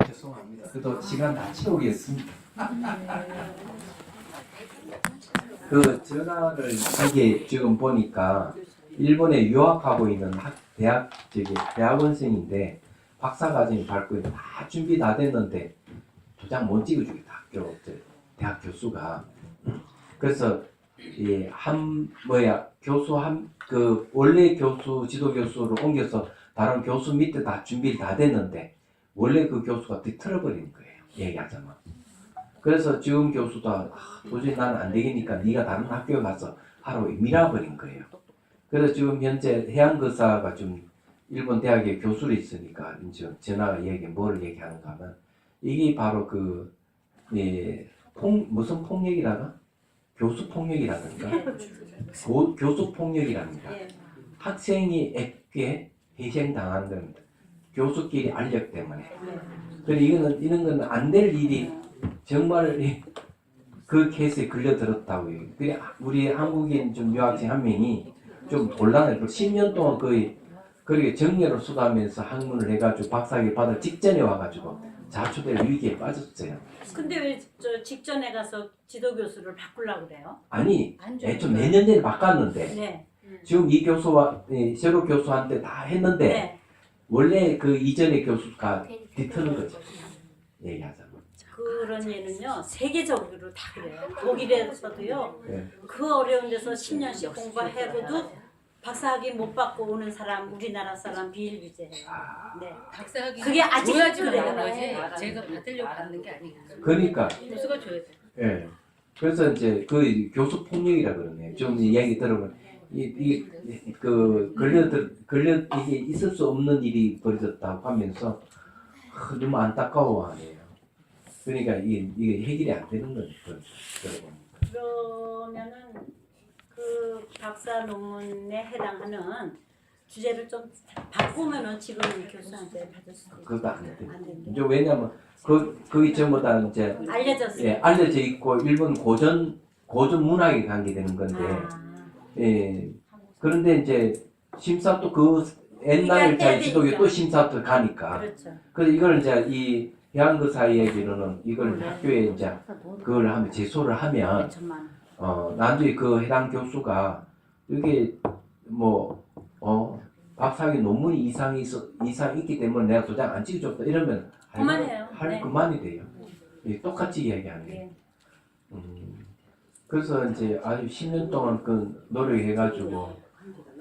죄송합니다. 그래도 시간 다 채우겠습니다. 그 전화를 이게 지금 보니까 일본에 유학하고 있는 대학원생인데 박사과정이 밟고 다 준비 다 됐는데 도장 못 찍어주겠다 대학 교수가. 그래서 교수 원래 교수 지도 교수를 옮겨서 다른 교수 밑에 다 준비 다 됐는데 원래 그 교수가 뒤틀어버린 거예요. 얘기하자면. 그래서 지금 교수도 도저히 나는 안 되겠니까 네가 다른 학교에 가서 하라고 밀어버린 거예요. 그래서 지금 현재 해양거사가 좀 일본 대학에 교수로 있으니까 이제 전화가 뭘 얘기하는가 하면 이게 바로 무슨 폭력이라나? 교수 폭력이라든가 교수 폭력이랍니다. 학생이 애께 희생당하는 겁니다. 교수끼리 알력 때문에. 그래서 이런 건 안 될 일이 정말 그 케이스에 걸려들었다고요. 그래 우리 한국인 좀 유학생 한 명이 좀 곤란해요. 10년 동안 그렇게 정예로 수고하면서 학문을 해가지고 박사학위 받을 직전에 와가지고 자초될 위기에 빠졌어요. 근데 왜 저 직전에 가서 지도 교수를 바꾸려고 그래요? 아니, 좀 내년 전에 바꿨는데 네. 지금 이 교수와 새로 교수한테 다 했는데 네. 원래 그 이전의 교수가 뒤트는 거죠. 얘기하자면. 그런 예는요 세계적으로 다 그래요. 독일에서도요. 네. 그 어려운 데서 10년씩 공부해고도 박사학위 못 받고 오는 사람 우리나라 사람 비일비재해요. 네. 박사학위 그게 아직 줘야지 그래요. 그런 거지. 제가 받으려고 받는 게 아니에요. 그러니까. 교수가 줘야 돼. 예. 그래서 이제 그 교수 폭력이라 그러네. 좀 이야기 들으면 이게 있을 수 없는 일이 벌어졌다고 하면서 너무 안타까워하네요. 그러니까 이게 해결이 안 되는 거죠. 그러면은 그 박사 논문에 해당하는 주제를 좀 바꾸면은 지금 교수한테 받을 수 있어요. 그것도 안 돼요. 이제 왜냐면 그게 전부 다 이제 알려졌어요. 예, 알려져 있고 일본 고전 문학에 관계되는 건데 예. 그런데 이제 심사 또 옛날 지도교 또 심사 또 가니까. 그렇죠. 그래서 이걸 이제 이 해양거사 얘기로는 이걸 학교에 이제 그걸 하면 제소를 하면 나중에 그 해당 교수가 이게 박사학위 논문이 이상이 있기 때문에 내가 도장 안 찍어줬다 이러면 그만해요. 네. 그만이 돼요. 예, 똑같이 이야기하는 게. 네. 그래서 이제 아주 10년 동안 그 노력해가지고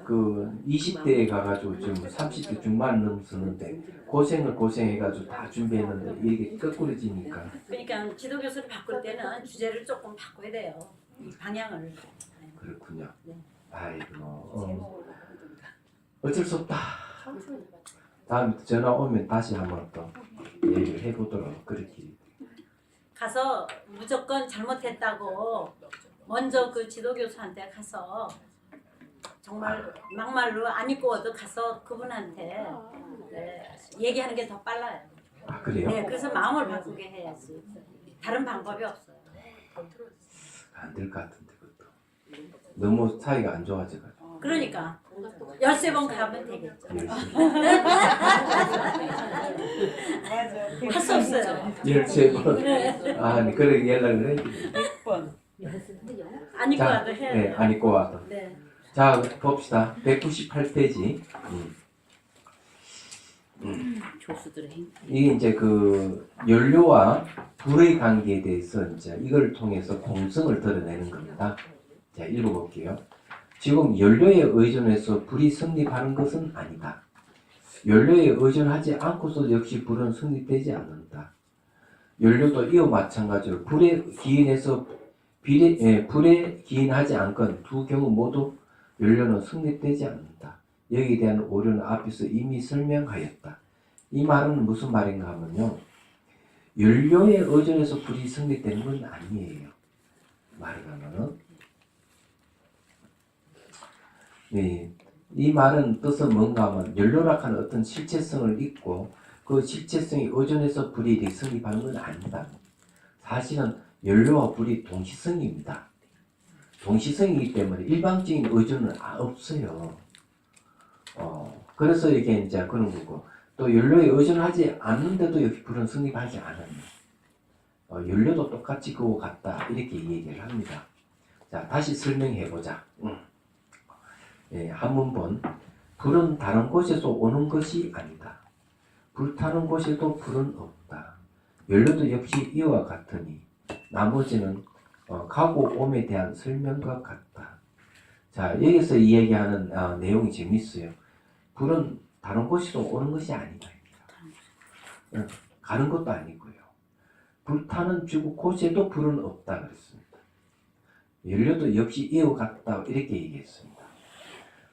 그 20대에 가가지고 지금 30대 중반 넘었는데 고생해가지고 다 준비했는데 이게 거꾸로지니까. 그러니까 지도 교수를 바꿀 때는 주제를 조금 바꿔야 돼요. 방향을. 그렇군요. 네. 아이고. 어쩔 수 없다. 다음에 전화 오면 다시 한번 또 얘기를 해보도록 그렇게. 가서 무조건 잘못했다고 먼저 그 지도 교수한테 가서 정말 막말로 안 입고 와도 가서 그분한테 얘기하는 게 더 빨라요. 아 그래요? 네, 그래서 마음을 바꾸게 해야지. 다른 방법이 없어요. 안 될 것 같은데 그것도. 너무 사이가 안 좋아져가지고. 그러니까 13번 가면 되겠죠. 할 수 없어요. 13번. 아니 그래 연락을 해. 100번. 안 입고 와도 해야 네, 돼요. 안 입고 와도. 네. 자 봅시다. 198페이지. 교수들의 행. 이게 이제 그 연료와 불의 관계에 대해서 이제 이걸 통해서 공성을 드러내는 겁니다. 자 읽어볼게요. 지금 연료에 의존해서 불이 성립하는 것은 아니다. 연료에 의존하지 않고서 역시 불은 성립되지 않는다. 연료도 이와 마찬가지로 불에 기인해서 불에 기인하지 않건 두 경우 모두 연료는 성립되지 않는다. 여기에 대한 오류는 앞에서 이미 설명하였다. 이 말은 무슨 말인가 하면요. 연료에 의존해서 불이 성립되는 건 아니에요. 말하자면은 네, 이 말은 뜻은 뭔가 하면 연료라 하는 어떤 실체성을 잊고 그 실체성이 의존해서 불이 성립하는 건 아니다. 사실은 연료와 불이 동시성입니다. 동시성이기 때문에 일방적인 의존은 없어요. 그래서 이게 이제 그런 거고 또 연료에 의존하지 않는데도 역시 불은 성립하지 않아요. 연료도 똑같이 그거 같다 이렇게 얘기를 합니다. 자, 다시 설명해 보자. 예, 한문본 불은 다른 곳에서 오는 것이 아니다. 불타는 곳에도 불은 없다. 연료도 역시 이와 같으니 나머지는 가고 옴에 대한 설명과 같다. 자, 여기서 이야기하는 내용이 재밌어요. 불은 다른 곳에서 오는 것이 아니다. 가는 것도 아니고요. 불타는 지구 곳에도 불은 없다 그랬습니다. 연료도 역시 이와 같다 이렇게 얘기했습니다.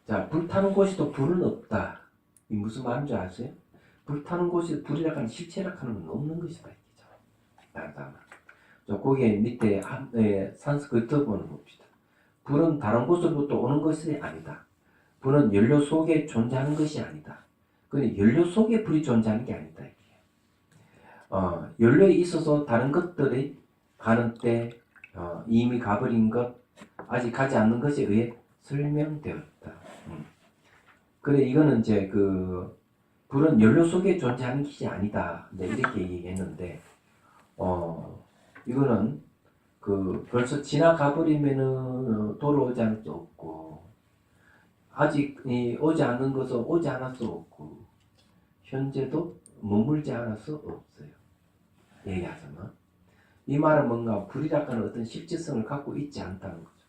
자, 불타는 곳에도 불은 없다. 이 무슨 말인지 아세요? 불타는 곳에 불이라고 하는 실체라고 하는 건 없는 것이다. 자, 거기에 밑에 산스크리트 번호 봅시다. 불은 다른 곳으로부터 오는 것이 아니다. 불은 연료 속에 존재하는 것이 아니다. 그런데 연료 속에 불이 존재하는 게 아니다. 연료에 있어서 다른 것들이 가는 때 이미 가버린 것, 아직 가지 않는 것에 의해 설명되었다. 그래 이거는 이제 그 불은 연료 속에 존재하는 것이 아니다. 네, 이렇게 얘기했는데 이거는 그 벌써 지나가 버리면은 돌아오지 않을 수 없고 아직 오지 않은 것은 오지 않을 수 없고 현재도 머물지 않을 수 없어요. 얘기하자면 이 말은 뭔가 불이라고 하는 어떤 실질성을 갖고 있지 않다는 거죠.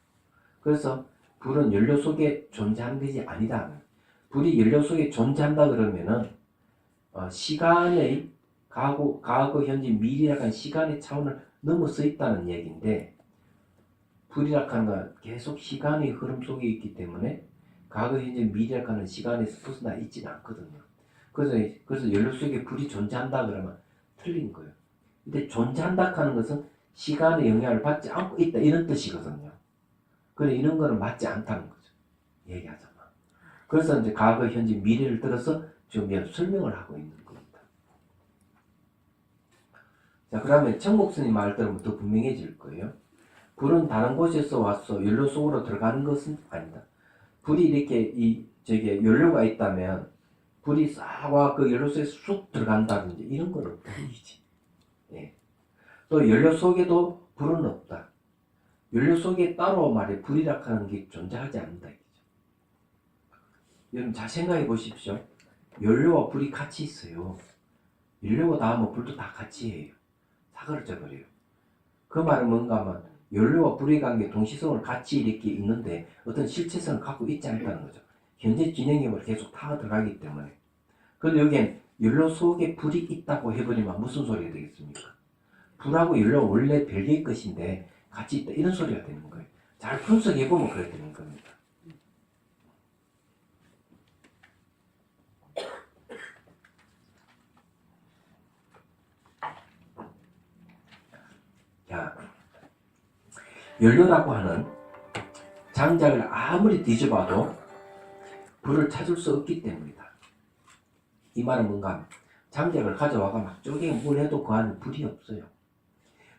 그래서 불은 연료 속에 존재하는 것이 아니다. 불이 연료 속에 존재한다 그러면은 시간의 과거, 현재, 미래라고 하는 시간의 차원을 넘어서 있다는 얘기인데 불이라고 하는 건 계속 시간의 흐름 속에 있기 때문에 과거, 현재, 미래라고 하는 시간에서 벗어나 있지는 않거든요. 그래서 연료 속에 불이 존재한다 그러면 틀린 거예요. 근데 존재한다 하는 것은 시간의 영향을 받지 않고 있다 이런 뜻이거든요. 그래 이런 거는 맞지 않다는 거죠. 얘기하자면. 그래서 이제 과거, 현재, 미래를 들어서 지금 설명을 하고 있는 겁니다. 자, 그러면 청목스님 말 들으면 더 분명해질 거예요. 불은 다른 곳에서 와서 연료 속으로 들어가는 것은 아니다. 불이 이렇게 연료가 있다면 불이 싹 와 그 연료 속에 쑥 들어간다든지 이런 건 없다 이지. 예. 또 연료 속에도 불은 없다. 연료 속에 따로 말해 불이라고 하는 게 존재하지 않는다. 여러분 잘 생각해 보십시오. 연료와 불이 같이 있어요. 연료가 닿으면 불도 다 같이 해요. 사고를 져버려요. 그 말은 뭔가 하면 연료와 불의 관계 동시성을 같이 이렇게 있는데 어떤 실체성을 갖고 있지 않다는 거죠. 현재 진행형을 계속 타고 들어가기 때문에. 그런데 여기엔 연료 속에 불이 있다고 해버리면 무슨 소리가 되겠습니까? 불하고 연료가 원래 별개의 것인데 같이 있다 이런 소리가 되는 거예요. 잘 분석해보면 그렇게 되는 겁니다. 자, 연료라고 하는 장작을 아무리 뒤져봐도 불을 찾을 수 없기 때문이다. 이 말은 뭔가 장작을 가져와가 막 쪼개 뭘 해도 그 안에 불이 없어요.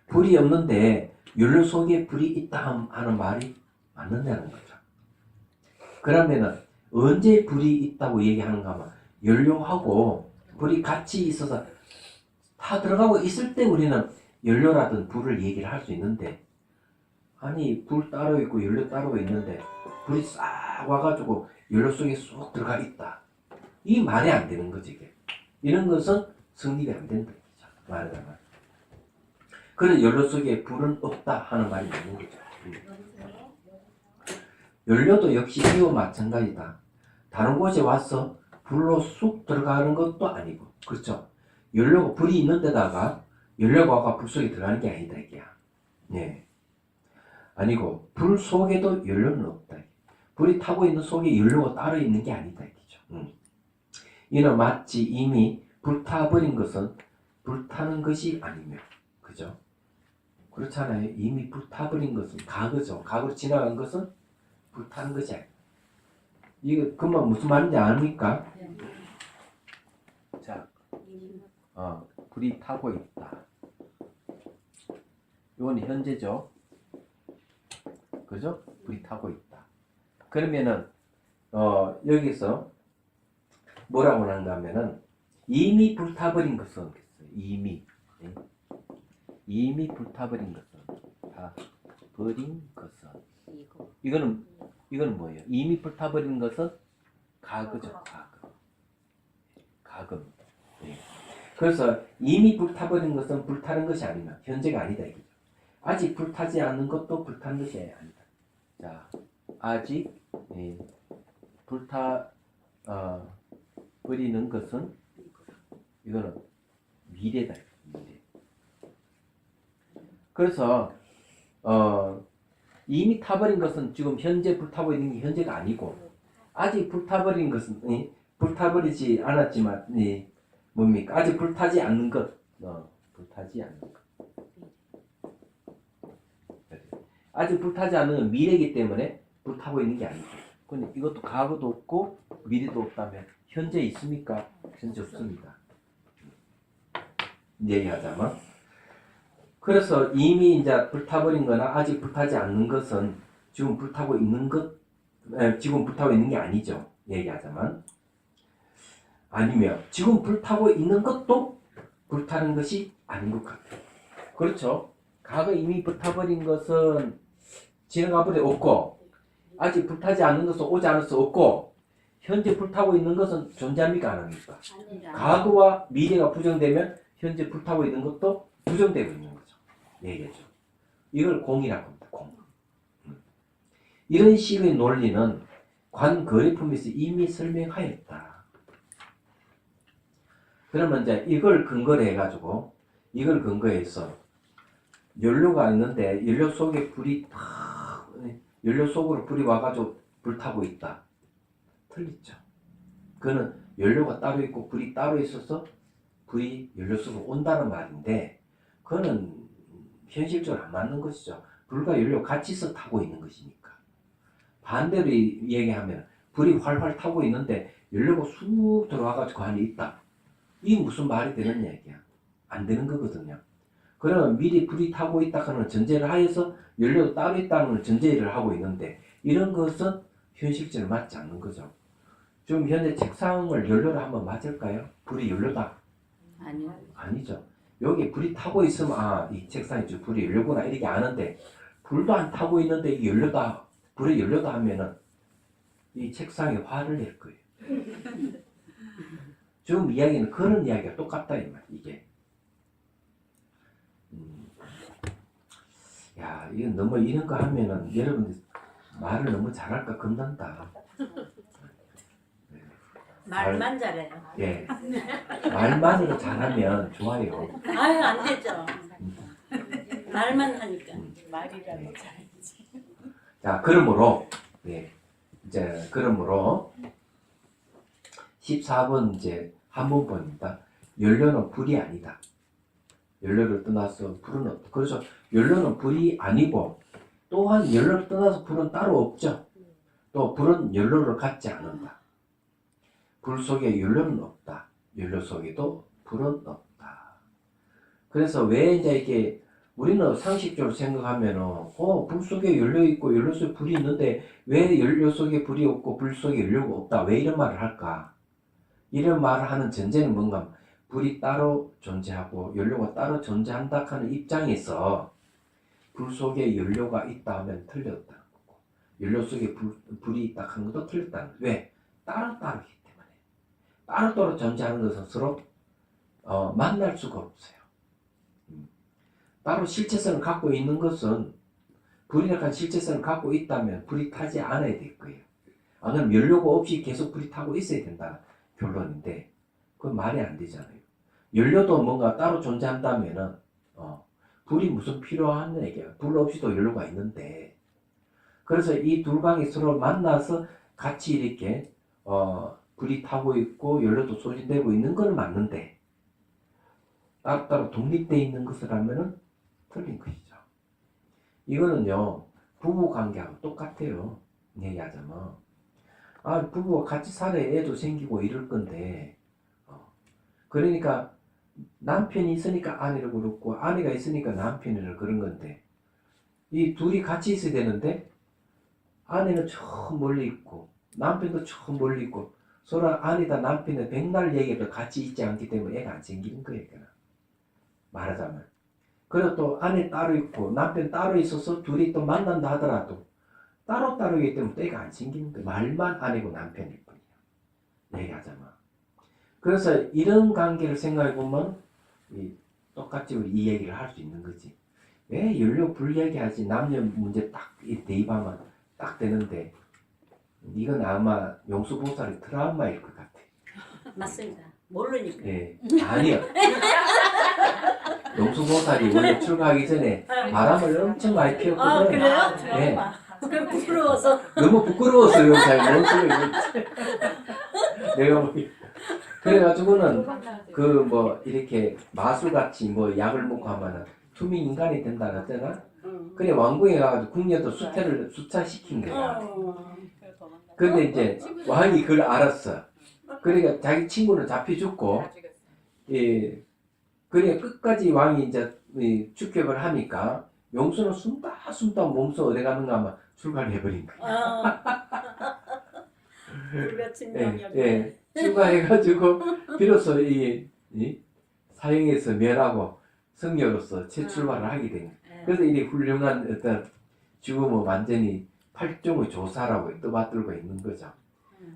불이 없는데 연료 속에 불이 있다 하는 말이 맞는다는 거죠. 그러면은 언제 불이 있다고 얘기하는가 하면 연료하고 불이 같이 있어서 다 들어가고 있을 때 우리는 연료라든 불을 얘기를 할 수 있는데 아니 불 따로 있고 연료 따로 있는데 불이 싹 와가지고 연료 속에 쏙 들어가 있다. 이 말이 안 되는 거지 이게. 이런 것은 성립이 안 된다. 말하자면. 그래서 연료 속에 불은 없다 하는 말이 있는 거죠. 연료도 역시 이와 마찬가지다. 다른 곳에 와서 불로 쑥 들어가는 것도 아니고 그렇죠. 연료가 불이 있는 데다가 연료가 와가 불 속에 들어가는 게 아니다 이게야. 네. 아니고 불 속에도 연료는 없다. 불이 타고 있는 속에 연료가 따로 있는 게 아니다 이거죠. 이는 마치 이미 불타버린 것은 불타는 것이 아니며 그죠? 그렇잖아요. 이미 불타버린 것은 과거죠. 과거로 지나간 것은 불타는 것이 아니에요. 이거 금방 무슨 말인지 아닙니까? 자, 불이 타고 있다. 이건 현재죠. 그죠? 불이 타고 있다. 그러면은 여기서 뭐라고 한다면은 이미 불타버린 것은 이미 네. 이미 불타버린 것은 다 버린 것은 이거. 이거는 뭐예요? 이미 불타버린 것은 과거죠. 과거입니다. 네. 그래서 이미 불타버린 것은 불타는 것이 아니면 현재가 아니다 이거죠. 아직 불타지 않는 것도 불타는 것이 아니다. 자, 아직 불타 버리는 것은 이거는 미래다. 미래. 그래서 이미 타버린 것은 지금 현재 불타고 있는 게 현재가 아니고 아직 불타버린 것은 불타버리지 않았지만 뭡니까? 아직 불타지 않는 것. 불타지 않는 것. 아직 불타지 않는 건 미래이기 때문에 불타고 있는 게 아니죠. 근데 이것도 과거도 없고 미래도 없다면 현재 있습니까? 현재 없습니다. 얘기하자면 그래서 이미 이제 불타버린 거나 아직 불타지 않는 것은 지금 불타고 있는 것, 지금 불타고 있는 게 아니죠. 얘기하자면 아니면 지금 불타고 있는 것도 불타는 것이 아닌 것 같아요. 그렇죠? 과거 이미 불타버린 것은 지나가 버려 없고 아직 불타지 않는 것은 오지 않을 수 없고 현재 불타고 있는 것은 존재합니까 안 합니까? 과거와 미래가 부정되면 현재 불타고 있는 것도 부정되고 있는 거죠. 얘기죠. 이걸 공이라고 합니다. 공. 이런 식의 논리는 관거래품에서 이미 설명하였다. 그러면 이제 이걸 근거로 해가지고 이걸 근거해서 연료가 있는데 연료 속에 불이 연료 속으로 불이 와가지고 불타고 있다. 틀리죠. 그거는 연료가 따로 있고 불이 따로 있어서 불이 연료 속으로 온다는 말인데 그거는 현실적으로 안 맞는 것이죠. 불과 연료 같이 서 타고 있는 것이니까. 반대로 얘기하면 불이 활활 타고 있는데 연료가 쑥 들어와가지고 안에 있다. 이게 무슨 말이 되는 얘기야? 안 되는 거거든요. 그러면 미리 불이 타고 있다 하는 전제를 하에서 연료도 따로 있다는 전제를 하고 있는데 이런 것은 현실적으로 맞지 않는 거죠. 지금 현재 책상을 연료로 한번 맞을까요? 불이 연료다? 아니요. 아니죠. 여기 불이 타고 있으면 이 책상이 불이 연료구나 이렇게 아는데 불도 안 타고 있는데 이게 연료다, 불이 연료다 하면은 이 책상이 화를 낼 거예요. 지금 이야기는 그런 이야기가 똑같다 이 말. 이게 야 이건 너무 이런 거 하면은 여러분들 말을 너무 잘할까 겁난다. 말만 잘해요. 예, 말만으로 잘하면 좋아요. 아유 안 되죠. 말만 하니까. 말이라도 잘지. 자, 그러므로 이제 그러므로 14번 이제 한문법입니다. 연료는 불이 아니다. 연료를 떠나서 불은 없다. 그래서 연료는 불이 아니고 또한 연료를 떠나서 불은 따로 없죠. 또 불은 연료를 갖지 않는다. 불 속에 연료는 없다. 연료 속에도 불은 없다. 그래서 왜 이제 이게 우리는 상식적으로 생각하면은 불 속에 연료 있고 연료 속에 불이 있는데 왜 연료 속에 불이 없고 불 속에 연료가 없다. 왜 이런 말을 할까? 이런 말을 하는 전제는 뭔가 불이 따로 존재하고 연료가 따로 존재한다 하는 입장에서 불 속에 연료가 있다 하면 틀렸다는 거고 연료 속에 불이 있다 하는 것도 틀렸다는 거예요. 왜? 따로따로이기 때문에. 따로따로 존재하는 것은 서로 만날 수가 없어요. 따로 실체성을 갖고 있는 것은 불이라는 실체성을 갖고 있다면 불이 타지 않아야 될 거예요. 그럼 연료가 없이 계속 불이 타고 있어야 된다 결론인데 그건 말이 안 되잖아요. 연료도 뭔가 따로 존재한다면은 불이 무슨 필요한 얘기야. 불 없이도 연료가 있는데 그래서 이 둘광이 서로 만나서 같이 이렇게 불이 타고 있고 연료도 소진되고 있는 건 맞는데 따로따로 독립되어 있는 것을 하면은 틀린 것이죠. 이거는요 부부관계하고 똑같아요. 얘기하자면 부부가 같이 살아야 애도 생기고 이럴 건데 그러니까 남편이 있으니까 아내를 그렇고 아내가 있으니까 남편을 그런 건데 이 둘이 같이 있어야 되는데 아내는 저 멀리 있고 남편도 저 멀리 있고 서로 아니다 남편의 백날 얘기해도 같이 있지 않기 때문에 애가 안 생기는 거예요. 말하자면. 그리고 또 아내 따로 있고 남편 따로 있어서 둘이 또 만난다 하더라도 따로따로이기 때문에 또 애가 안 생기는 거예요. 말만 아내고 남편일 뿐이에요. 얘기하자면. 그래서 이런 관계를 생각해 보면 똑같이 우리 이 얘기를 할 수 있는 거지. 왜 연료 불 얘기하지? 남녀 문제 딱 대입하면 딱 되는데 이건 아마 용수보살의 트라우마일 것 같아. 맞습니다. 모르니까. 네, 아니요. 용수보살이 원래 출가하기 전에 바람을 엄청 많이 피웠거든. 아, 그래요? 네. 그럼 부끄러워서. 너무 부끄러웠어요. 잘 못 쓰고 내가 뭐 그래가지고는 그 뭐 이렇게 마수같이 뭐 약을 먹고 하면은 투명 인간이 된다 그랬잖아. 그래 왕궁에 가가지고 궁녀도 수태를 수차시킨 거야. 근데 이제 왕이 그걸 알았어. 그러니까 자기 친구는 잡혀 죽고, 예, 그래 끝까지 왕이 이제 축격을 하니까 용수는 숨다 몸소 어디 가는가 하면 출가를 해버린 거야. 불가침명이었네. 예, 출가해가지고 비로소 이 사형에서 면하고 성녀로서 재출발을 하게 된 거야. 그래서 이 훌륭한 어떤 죽음을 완전히 팔종의 조사라고 떠받들고 있는 거죠.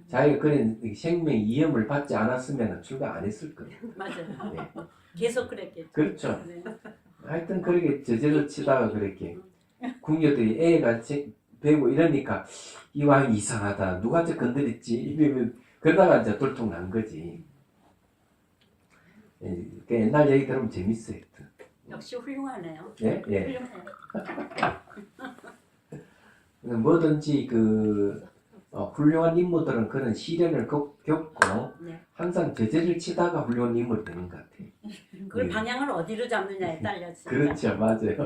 자기가 그런 생명 위험을 받지 않았으면 출가 안 했을 거예요. 맞아요. 네. 계속 그랬겠죠. 그렇죠. 네. 하여튼 그렇게 저절로 치다가 그렇게 궁녀들이 애가 배고 이러니까 이 왕이 이상하다. 누가 저 건드렸지? 이러면 그러다가 이제 돌통 난 거지. 예, 그 옛날 얘기 들으면 재밌어요. 역시 훌륭하네요. 예, 예. 훌륭해요. 뭐든지 훌륭한 인물들은 그런 시련을 겪고 네. 항상 저절을 치다가 훌륭한 인물이 되는 것 같아요. 그 방향을 어디로 잡느냐에 딸려 진짜. 그렇죠, 맞아요. 네.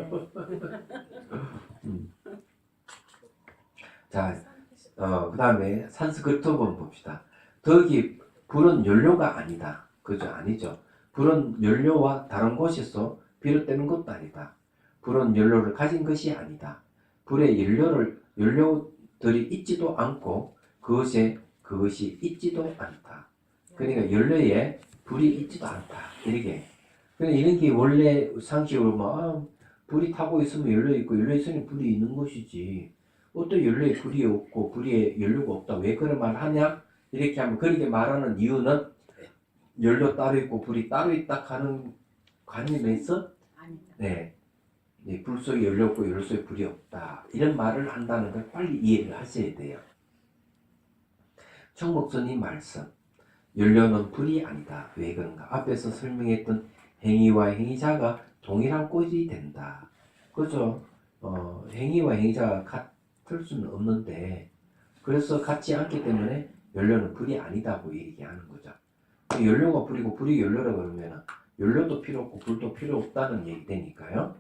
자, 그 다음에 산스크리트본 봅시다. 덕이 불은 연료가 아니다. 그죠? 아니죠. 불은 연료와 다른 곳에서 비롯되는 것도 아니다. 불은 연료를 가진 것이 아니다. 불에 연료들이 있지도 않고 그것이 있지도 않다. 그러니까 연료에 불이 있지도 않다. 이렇게. 그러니까 이런 게 원래 상식으로 막 불이 타고 있으면 연료 있고 연료 있으면 불이 있는 것이지. 어떤 연료에 불이 없고 불에 연료가 없다. 왜 그런 말을 하냐? 이렇게 하면 그렇게 말하는 이유는 연료 따로 있고 불이 따로 있다 하는 관념에서 아니다. 네, 불 속에 연료 없고 연료 속에 불이 없다. 이런 말을 한다는 걸 빨리 이해를 하셔야 돼요. 청목선님 말씀. 연료는 불이 아니다. 왜 그런가? 앞에서 설명했던 행위와 행위자가 동일한 꼴이 된다. 그죠? 행위와 행위자가 같을 수는 없는데 그래서 같지 않기 때문에 연료는 불이 아니다고 얘기하는 거죠. 연료가 불이고 불이 연료라고 그러면 연료도 필요 없고 불도 필요 없다는 얘기 되니까요.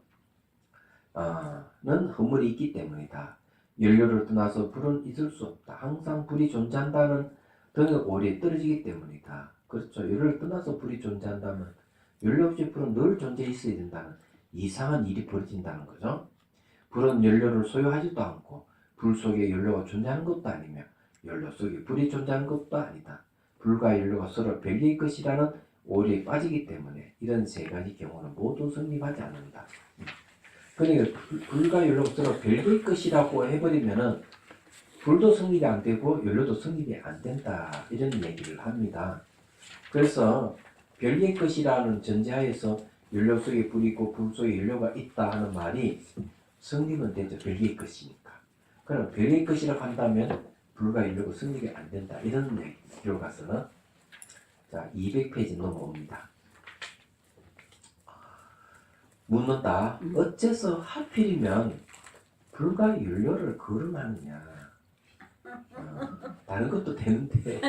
는 허물이 있기 때문이다. 연료를 떠나서 불은 있을 수 없다. 항상 불이 존재한다는 등의 오리에 떨어지기 때문이다. 그렇죠. 연료를 떠나서 불이 존재한다면 연료 없이 불은 늘 존재해 있어야 된다는 이상한 일이 벌어진다는 거죠. 불은 연료를 소유하지도 않고 불 속에 연료가 존재하는 것도 아니며 연료 속에 불이 존재하는 것도 아니다. 불과 연료가 서로 별개의 것이라는 오리에 빠지기 때문에 이런 세 가지 경우는 모두 성립하지 않는다. 그러니까 불과 연료가 서로 별개의 것이라고 해버리면은 불도 성립이 안 되고 연료도 성립이 안 된다. 이런 얘기를 합니다. 그래서 별개의 것이라는 전제하에서 연료 속에 불이 있고 불 속에 연료가 있다 하는 말이 성립은 되죠. 별개의 것이니까. 그럼 별개의 것이라고 한다면 불과 연료가 성립이 안 된다. 이런 얘기로 가서는 자 200페이지 넘어옵니다. 묻는다. 어째서 하필이면 불과 연료를 거론하느냐. 다른 것도 되는데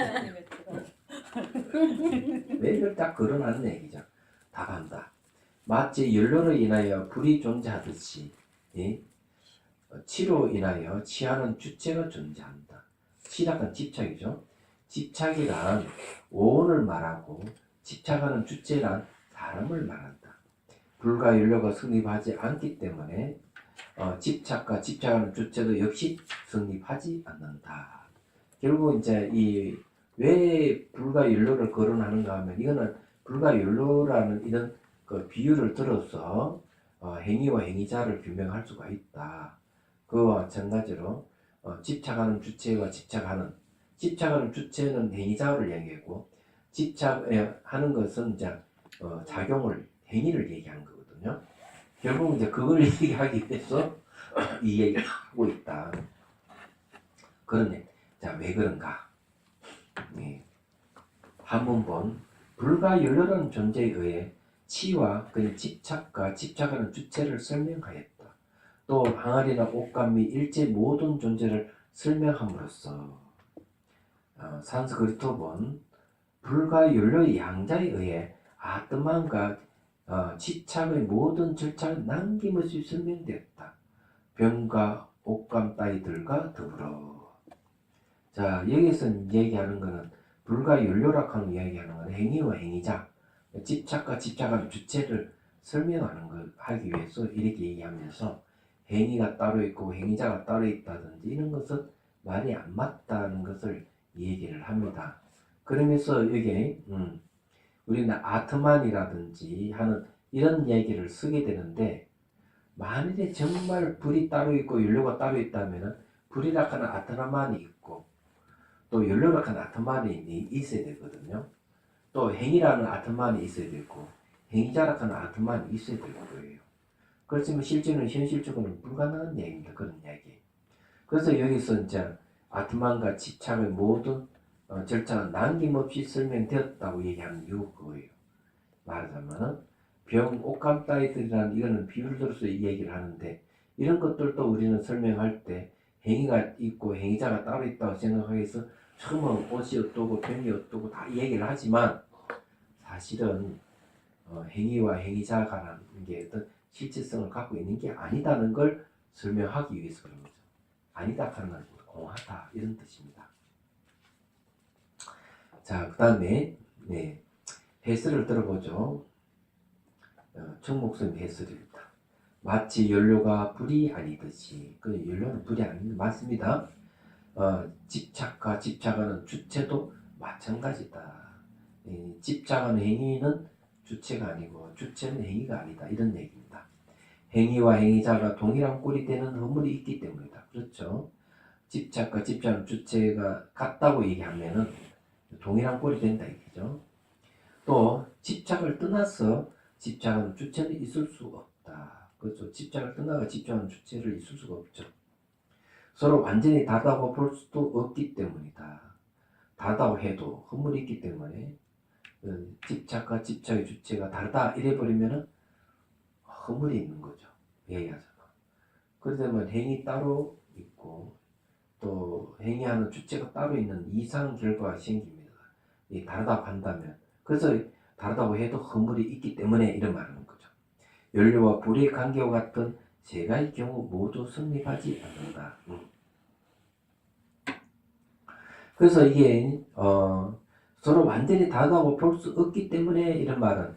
왜 이걸 딱 거론하는 얘기죠. 답한다. 마치 연료로 인하여 불이 존재하듯이 치로 인하여 치하는 주체가 존재한다. 치락은 집착이죠. 집착이란 오온을 말하고 집착하는 주체란 사람을 말한다. 불과 연료가 성립하지 않기 때문에 집착과 집착하는 주체도 역시 성립하지 않는다. 결국 이제 이 왜 불가연료를 거론하는가 하면 이거는 불가연료라는 이런 그 비유를 들어서 행위와 행위자를 규명할 수가 있다. 그와 마찬가지로 집착하는 주체와 집착하는 주체는 행위자를 얘기하고 집착하는 것은 이제 작용을 행위를 얘기하는 거거든요. 결국 이제 그걸 얘기하기 위해서 이 얘기를 하고 있다. 그러네. 자, 왜 그런가? 네. 한문본 불가연료라는 존재에 의해 치와 그의 집착과 집착하는 주체를 설명하였다. 또 항아리나 옷감 및 일체 모든 존재를 설명함으로써 산스크리트본 불가연료의 양자에 의해 아트만과 집착의 모든 절차를 남김없이 설명되었다. 병과 옷감 따위들과 더불어. 자, 여기서 얘기하는 것은 불가연료라고 하는 이야기하는 건 행위와 행위자, 집착과 집착하는 주체를 설명하는 걸 하기 위해서 이렇게 얘기하면서 행위가 따로 있고 행위자가 따로 있다든지 이런 것은 말이 안 맞다는 것을 얘기를 합니다. 그러면서 여기 우리는 아트만이라든지 하는 이런 얘기를 쓰게 되는데 만일에 정말 불이 따로 있고 연료가 따로 있다면 불이라 하는 아트만이 있고 또 연료라 하는 아트만이 있어야 되거든요. 또 행위라는 아트만이 있어야 되고 행위자라 하는 아트만이 있어야 될 거예요. 그렇지만 실제는 현실적으로는 불가능한 얘기입니다. 그런 얘기. 그래서 여기서 이제 아트만과 집착의 모든 절차가 남김없이 설명되었다고 얘기하는 이유가 그거예요. 말하자면 병, 옷감 따위들이라는 이거는 비유를 들어서 얘기를 하는데 이런 것들도 우리는 설명할 때 행위가 있고 행위자가 따로 있다고 생각하기 위해서 처음은 옷이 어떠고 병이 어떠고 다 얘기를 하지만 사실은 행위와 행위자가라는 게 어떤 실질성을 갖고 있는 게 아니다는 걸 설명하기 위해서 그런 거죠. 아니다 하는 건 공하다 이런 뜻입니다. 자, 그 다음에 네, 해설을 들어보죠. 청목선 해설입니다. 마치 연료가 불이 아니듯이 그 연료는 불이 아닌데 맞습니다. 집착과 집착하는 주체도 마찬가지다. 집착하는 행위는 주체가 아니고 주체는 행위가 아니다. 이런 얘기입니다. 행위와 행위자가 동일한 꼴이 되는 허물이 있기 때문이다. 그렇죠. 집착과 집착하는 주체가 같다고 얘기하면은 동일한 꼴이 된다 얘기죠. 또 집착을 떠나서 집착하는 주체는 있을 수 없다. 그렇죠. 집착을 떠나서 집착하는 주체를 있을 수가 없죠. 서로 완전히 다르다고 볼 수도 없기 때문이다. 다르다고 해도 허물이 있기 때문에 집착과 집착의 주체가 다르다 이래버리면 허물이 있는 거죠. 얘기하자면. 그러면 행위 따로 있고 또 행위하는 주체가 따로 있는 이상 결과가 생깁니다. 이 다르다고 한다면 그래서 다르다고 해도 허물이 있기 때문에 이런 말하는 거죠. 연료와 불의 관계와 같은 세 가지 경우 모두 성립하지 않는다. 그래서 이게 서로 완전히 다르다고 볼 수 없기 때문에 이런 말은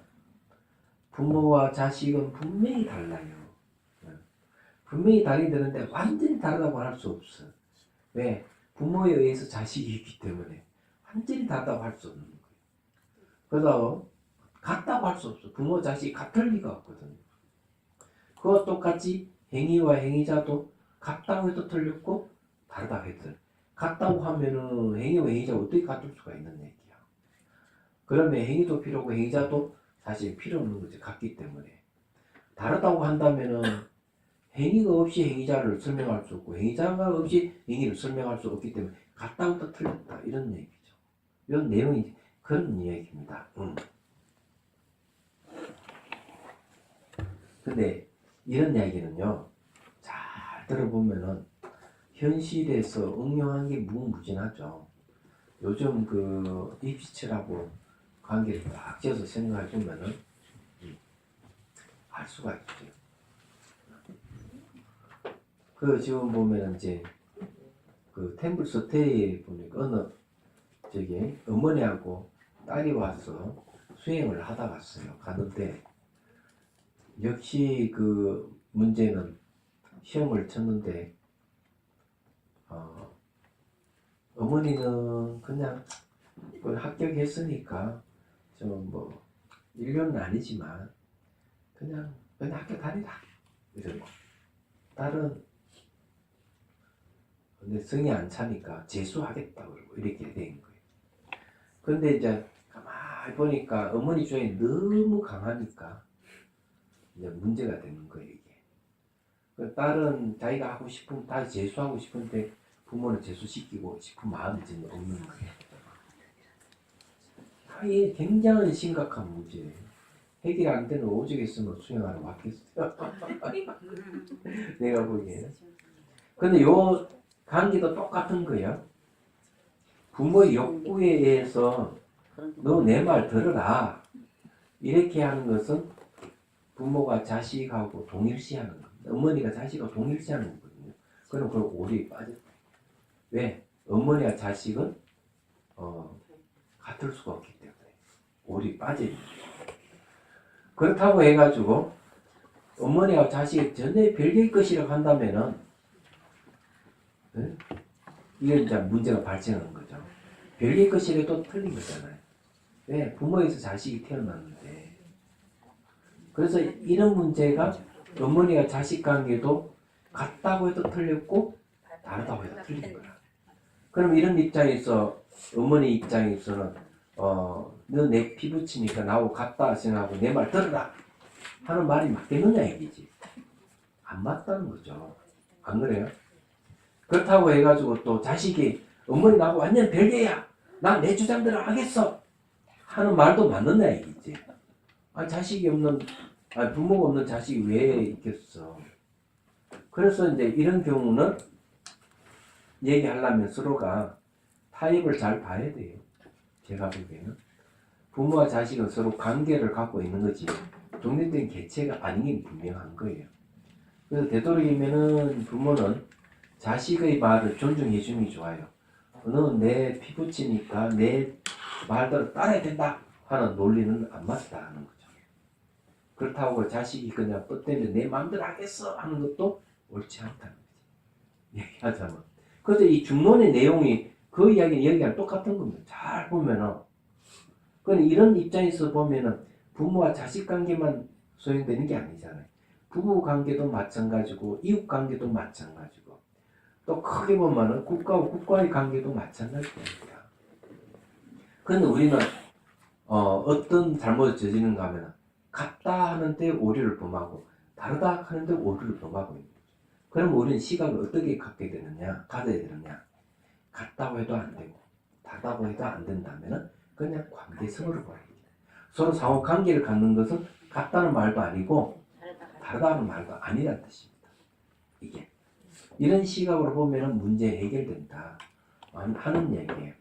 부모와 자식은 분명히 달라요. 분명히 다르게 되는데 완전히 다르다고 할 수 없어. 왜? 부모에 의해서 자식이 있기 때문에 완전히 다르다고 할 수 없는 거예요. 그래서 같다고 할 수 없어. 부모 자식이 같을 리가 없거든요. 그와 똑같이 행위와 행위자도 같다고 해도 틀렸고 다르다고 해도 틀려. 같다고 하면은 행위와 행위자가 어떻게 같을 수가 있는 얘기야. 그러면 행위도 필요고 행위자도 사실 필요 없는 거지. 같기 때문에. 다르다고 한다면은 행위가 없이 행위자를 설명할 수 없고 행위자가 없이 행위를 설명할 수 없기 때문에 같다고 또 틀렸다. 이런 얘기죠. 이런 내용이 그런 이야기입니다. 근데 이런 이야기는요. 잘 들어보면은 현실에서 응용한 게 무궁무진하죠. 요즘 그 입시처라고 관계를 딱 지어서 생각해 보면은 알 수가 있죠. 그 지금 보면 이제 그 템플 서태에 보니까 어느 저기 어머니하고 딸이 와서 수행을 하다 갔어요. 가는데 역시 그 문제는 시험을 쳤는데 어머니는 그냥 그 합격했으니까 좀 뭐 인류는 아니지만 그냥 학교 다니라 이러고 딸은 근데 성이 안 차니까 재수하겠다 그러고 이렇게 된 거예요. 근데 이제 가만히 보니까 어머니 주장이 너무 강하니까 이제 문제가 되는 거예요 이게. 그 딸은 자기가 하고 싶은 다 재수하고 싶은데 부모는 재수시키고 싶은 마음이 전혀 없는 거예요. 이게 굉장히 심각한 문제예요. 해결 안 되는 오죽 있으면 수영하러 왔겠어요. 내가 보기에는. 근데 요 관계도 똑같은 거예요. 부모의 욕구에 의해서 너 내 말 들어라 이렇게 하는 것은 부모가 자식하고 동일시하는 겁니다. 어머니가 자식하고 동일시하는 거거든요. 그럼 그걸 오류에 빠져. 왜? 어머니와 자식은 같을 수가 없기 때문에 오류에 빠져요. 그렇다고 해가지고 어머니와 자식이 전혀 별개의 것이라고 한다면은 이게 이제 문제가 발생하는 거죠. 별개의 것이라도 틀린 거잖아요. 왜? 부모에서 자식이 태어났는데. 그래서 이런 문제가 어머니와 자식 관계도 같다고 해도 틀렸고 다르다고 해도 틀린 거야. 그럼 이런 입장에서 어머니 입장에서는 너 내 피부치니까 나하고 같다 생각하고 내 말 들어라 하는 말이 맞겠느냐 얘기지. 안 맞다는 거죠. 안 그래요? 그렇다고 해가지고 또 자식이 어머니 나하고 완전 별개야. 난 내 주장대로 하겠어. 하는 말도 맞느냐 얘기지. 자식이 없는 부모가 없는 자식이 왜 있겠어. 그래서 이제 이런 경우는 얘기하려면 서로가 타입을 잘 봐야 돼요. 제가 보기에는 부모와 자식은 서로 관계를 갖고 있는 거지 독립된 개체가 아닌 게 분명한 거예요. 그래서 되도록이면은 부모는 자식의 말을 존중해 주는 게 좋아요. 너는 내 피부치니까 내 말대로 따라야 된다 하는 논리는 안 맞다 하는 거죠. 그렇다고 자식이 그냥 뻗대면 내 마음대로 하겠어 하는 것도 옳지 않다는 거지. 얘기하자면. 그래서 이 중론의 내용이 그 이야기는 여기랑 똑같은 겁니다. 잘 보면은. 그건 이런 입장에서 보면은 부모와 자식 관계만 소용되는 게 아니잖아요. 부부 관계도 마찬가지고 이웃 관계도 마찬가지고 또 크게 보면은 국가와 국가의 관계도 마찬가지입니다. 그런데 우리는 어떤 잘못을 저지르는가 하면 같다 하는데 오류를 범하고 다르다 하는데 오류를 범하고 있는 거죠. 그럼 우리는 시각을 어떻게 갖게 되느냐, 가져야 되느냐. 같다고 해도 안 되고 다르다고 해도 안 된다면은 그냥 관계성으로 봐야 돼요. 서로 상호 관계를 갖는 것은 같다는 말도 아니고 다르다는 말도 아니라는 뜻입니다. 이게 이런 시각으로 보면은 문제 해결된다 하는 얘기예요.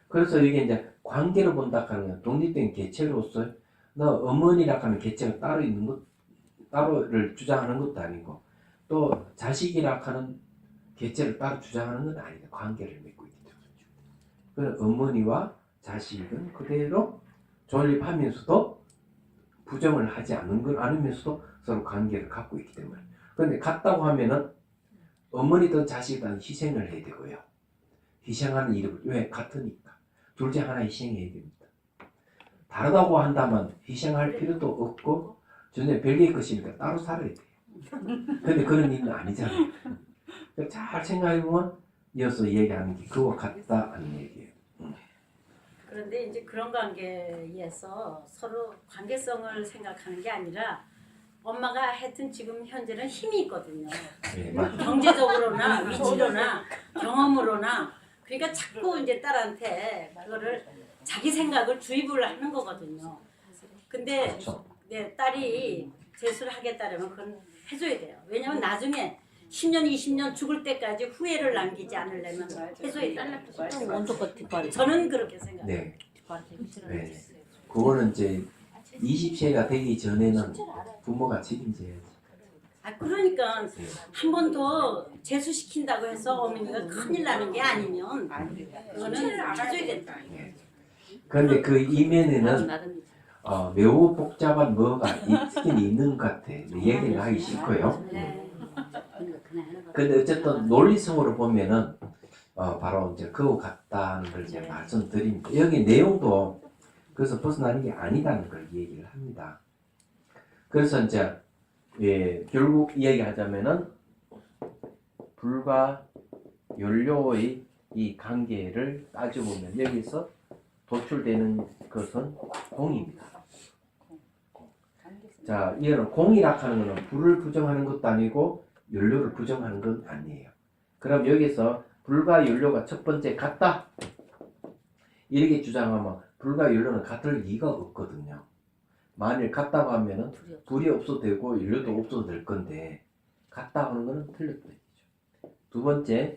그래서 이게 이제 관계로 본다 하는 건 독립된 개체로서 너 어머니라 하는 개체가 따로 있는 것 따로를 주장하는 것도 아니고 또 자식이라 하는 개체를 따로 주장하는 건 아니다. 관계를 맺고 있기 때문에. 그래서 어머니와 자식은 그대로 존립하면서도 부정을 하지 않으면서도 서로 관계를 갖고 있기 때문에. 그런데 같다고 하면은 어머니든 자식이든 희생을 해야 되고요. 희생하는 이름을 왜 같으니까 둘 중 하나 희생해야 됩니다. 다르다고 한다면 희생할 필요도 없고 전혀 별개의 것이니까 따로 살아야 돼요. 근데 그런 일은 아니잖아요. 잘 생각해보면 이어서 얘기하는 게 그와 같다 하는 얘기예요. 그런데 이제 그런 관계에서 서로 관계성을 생각하는 게 아니라 엄마가 하여튼 지금 현재는 힘이 있거든요. 네, 경제적으로나 위치로나 경험으로나 그러니까 자꾸 이제 딸한테 그거를 자기 생각을 주입을 하는 거거든요. 근데 그렇죠. 내 딸이 재수를 하겠다면 그건 해줘야 돼요. 왜냐면 나중에 10년, 20년 죽을 때까지 후회를 남기지 않으려면 해줘야 돼요. 저는 그렇게 생각해요. 네. 네. 그거는 이제 20세가 되기 전에는 부모가 책임져야지. 그러니까 한 번 더 재수시킨다고 해서 어머니가 큰일 나는 게 아니면 그거는 해줘야 된다. 네. 그런데 그 이면에는 매우 복잡한 뭐가 있긴 있는 것 같아. 얘기를 하기 싫고요. 네. 근데 어쨌든 논리성으로 보면은 바로 이제 그와 같다는 걸 이제 네. 말씀드립니다. 여기 내용도 그래서 벗어나는 게 아니다는 걸 얘기를 합니다. 그래서 이제 결국 이야기하자면은 불과 연료의 이 관계를 따져보면 여기서 도출되는 것은 공입니다. 자, 이거는 공이라 하는 것은 불을 부정하는 것도 아니고 연료를 부정하는 건 아니에요. 그럼 여기서 불과 연료가 첫 번째 같다 이렇게 주장하면 불과 연료는 같을 리가 없거든요. 만일 같다고 하면은 불이 없어도 되고 연료도 없어도 될 건데 같다 하는 거는 틀렸다 얘기죠. 두 번째,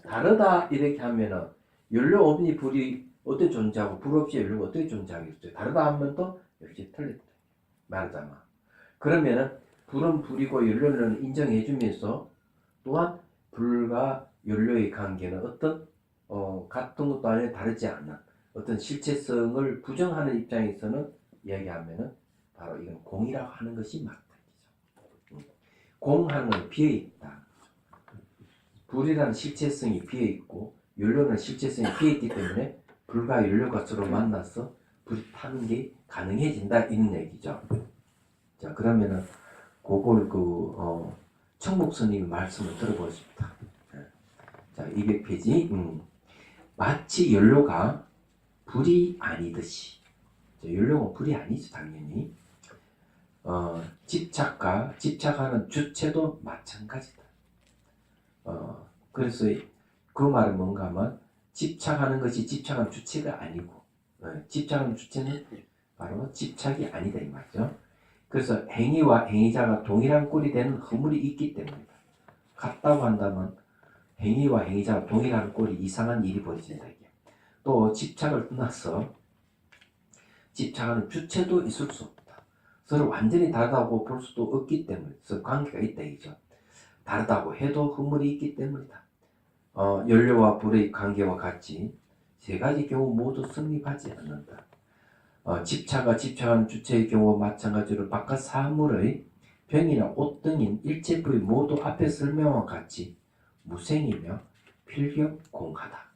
다르다 이렇게 하면은 연료 없이 불이 어떻게 존재하고 불 없이 연료가 어떻게 존재하겠어요? 다르다 하면 또 역시 틀렸다 말하자면. 그러면은 불은 불이고 연료는 인정해 주면서 또한 불과 연료의 관계는 어떤 같은 것도 아니고 다르지 않는 어떤 실체성을 부정하는 입장에서는 이야기하면은 바로 이건 공이라고 하는 것이 맞다. 공하는 건 비어 있다. 불이라는 실체성이 비어 있고 연료는 실체성이 비어 있기 때문에 불과 연료가 서로 만나서 불이 타는 게 가능해진다 이런 얘기죠. 자, 그러면은 그걸 청목 스님 말씀을 들어보십니다. 자, 200페이지. 마치 연료가 불이 아니듯이. 자, 연료가 불이 아니죠, 당연히. 집착하는 주체도 마찬가지다. 그래서 그 말은 뭔가 하면 집착하는 것이 집착한 주체가 아니고 집착하는 주체는 바로 집착이 아니다 이 말이죠. 그래서 행위와 행위자가 동일한 꼴이 되는 허물이 있기 때문이다. 같다고 한다면 행위와 행위자가 동일한 꼴이 이상한 일이 벌어진다. 또 집착을 떠나서 집착하는 주체도 있을 수 없다. 서로 완전히 다르다고 볼 수도 없기 때문에 서로 관계가 있다 이죠. 다르다고 해도 허물이 있기 때문이다. 연료와 불의 관계와 같이 세 가지 경우 모두 성립하지 않는다. 집차가 집착하는 주체의 경우 마찬가지로 바깥 사물의 병이나 옷 등인 일체 부위 모두 앞에 설명과 같이 무생이며 필격공하다.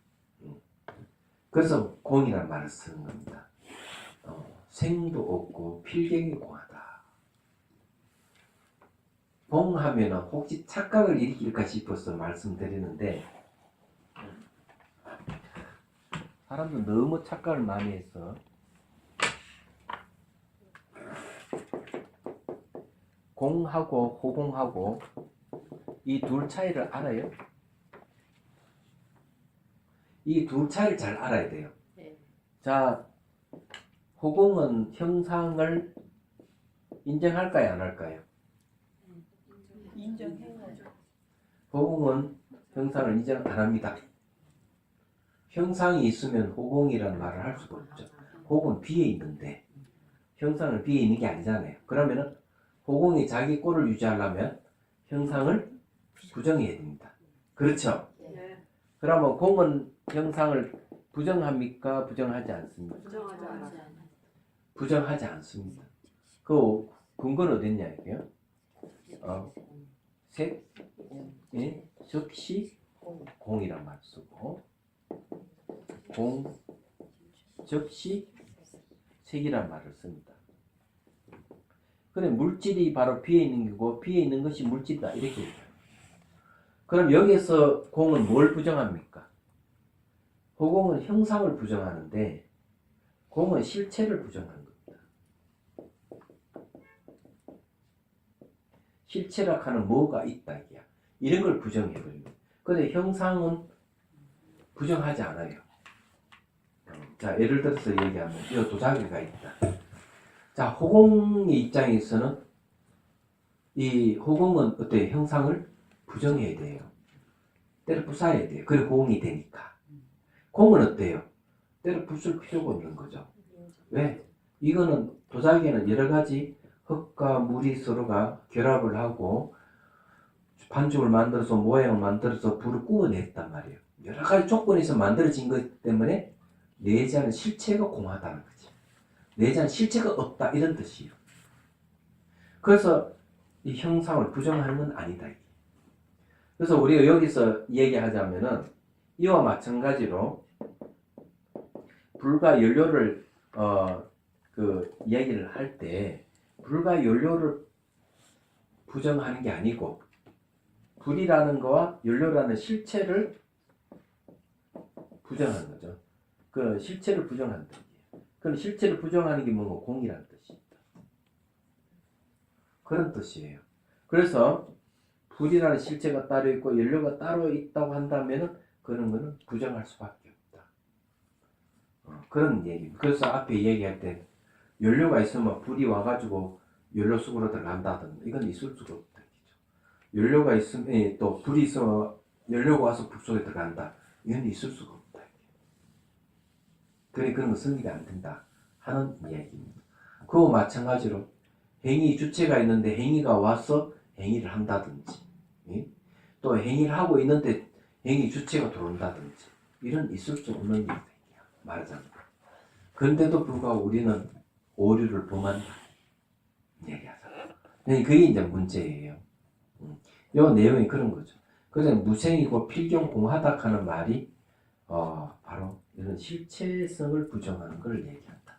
그래서 공이라는 말을 쓰는 겁니다. 생도 없고 필경이 공하다. 공하면 혹시 착각을 일으킬까 싶어서 말씀드리는데 사람들 너무 착각을 많이 해서 공하고 호공하고 이 둘 차이를 알아요? 이 둘 차이를 잘 알아야 돼요. 네. 자, 호공은 형상을 인정할까요? 안 할까요? 인정해야죠. 호공은 형상을 인정 안 합니다. 형상이 있으면 호공이라는 말을 할 수가 없죠. 호공은 비어 있는데 형상은 비어 있는 게 아니잖아요. 그러면은 호공이 자기 꼴을 유지하려면 형상을 부정해야 됩니다. 그렇죠? 네. 그러면 공은 형상을 부정합니까? 부정하지 않습니까? 부정하지 않습니다. 그 근거는 어딨냐 이게요? 색, 적시, 공이란 말 쓰고 공, 적시, 색이란 말을 씁니다. 근데 물질이 바로 비어 있는 거고 비어 있는 것이 물질이다 이렇게 얘기해요. 그럼 여기서 공은 뭘 부정합니까? 호공은 형상을 부정하는데 공은 실체를 부정하는 겁니다. 실체라 하는 뭐가 있다 이게야. 이런 걸 부정해버립니다. 근데 형상은 부정하지 않아요. 자, 예를 들어서 얘기하면 이 도자기가 있다. 자, 호공의 입장에서는 이 호공은 어때요? 형상을 부정해야 돼요. 때려 부숴야 돼요. 그래 호공이 되니까. 공은 어때요? 때려 부술 필요가 없는 거죠. 왜? 이거는 도자기에는 여러 가지 흙과 물이 서로가 결합을 하고 반죽을 만들어서 모양을 만들어서 불을 구워냈단 말이에요. 여러 가지 조건에서 만들어진 것 때문에 내재하는 실체가 공하다는 거지. 내재하는 실체가 없다 이런 뜻이에요. 그래서 이 형상을 부정하는 건 아니다. 그래서 우리가 여기서 얘기하자면은 이와 마찬가지로 불과 연료를 이야기를 할 때 불과 연료를 부정하는 게 아니고 불이라는 거와 연료라는 실체를 부정하는 거죠. 그 실체를 부정하는 뜻이에요. 그럼 실체를 부정하는 게 뭐고 공이라는 뜻입니다. 그런 뜻이에요. 그래서 불이라는 실체가 따로 있고 연료가 따로 있다고 한다면은 그런 거는 부정할 수밖에 없다. 그런 얘기입니다. 그래서 앞에 얘기할 때 연료가 있으면 불이 와가지고 연료 속으로 들어간다든 이건 있을 수가 없다. 연료가 있으면 또 불이 있으면 연료가 와서 불 속에 들어간다. 이건 있을 수가 없다. 그래 그런 거 승리가 안 된다 하는 이야기입니다. 그와 마찬가지로 행위 주체가 있는데 행위가 와서 행위를 한다든지 또 행위를 하고 있는데 행위 주체가 들어온다든지 이런 있을 수 없는 일이야 말하자면. 그런데도 불구하고 우리는 오류를 범한다 얘기하잖아. 그게 이제 문제예요. 요 내용이 그런 거죠. 그래서 무생이고 필경공하다 하는 말이 바로 이런 실체성을 부정하는 걸 얘기한다.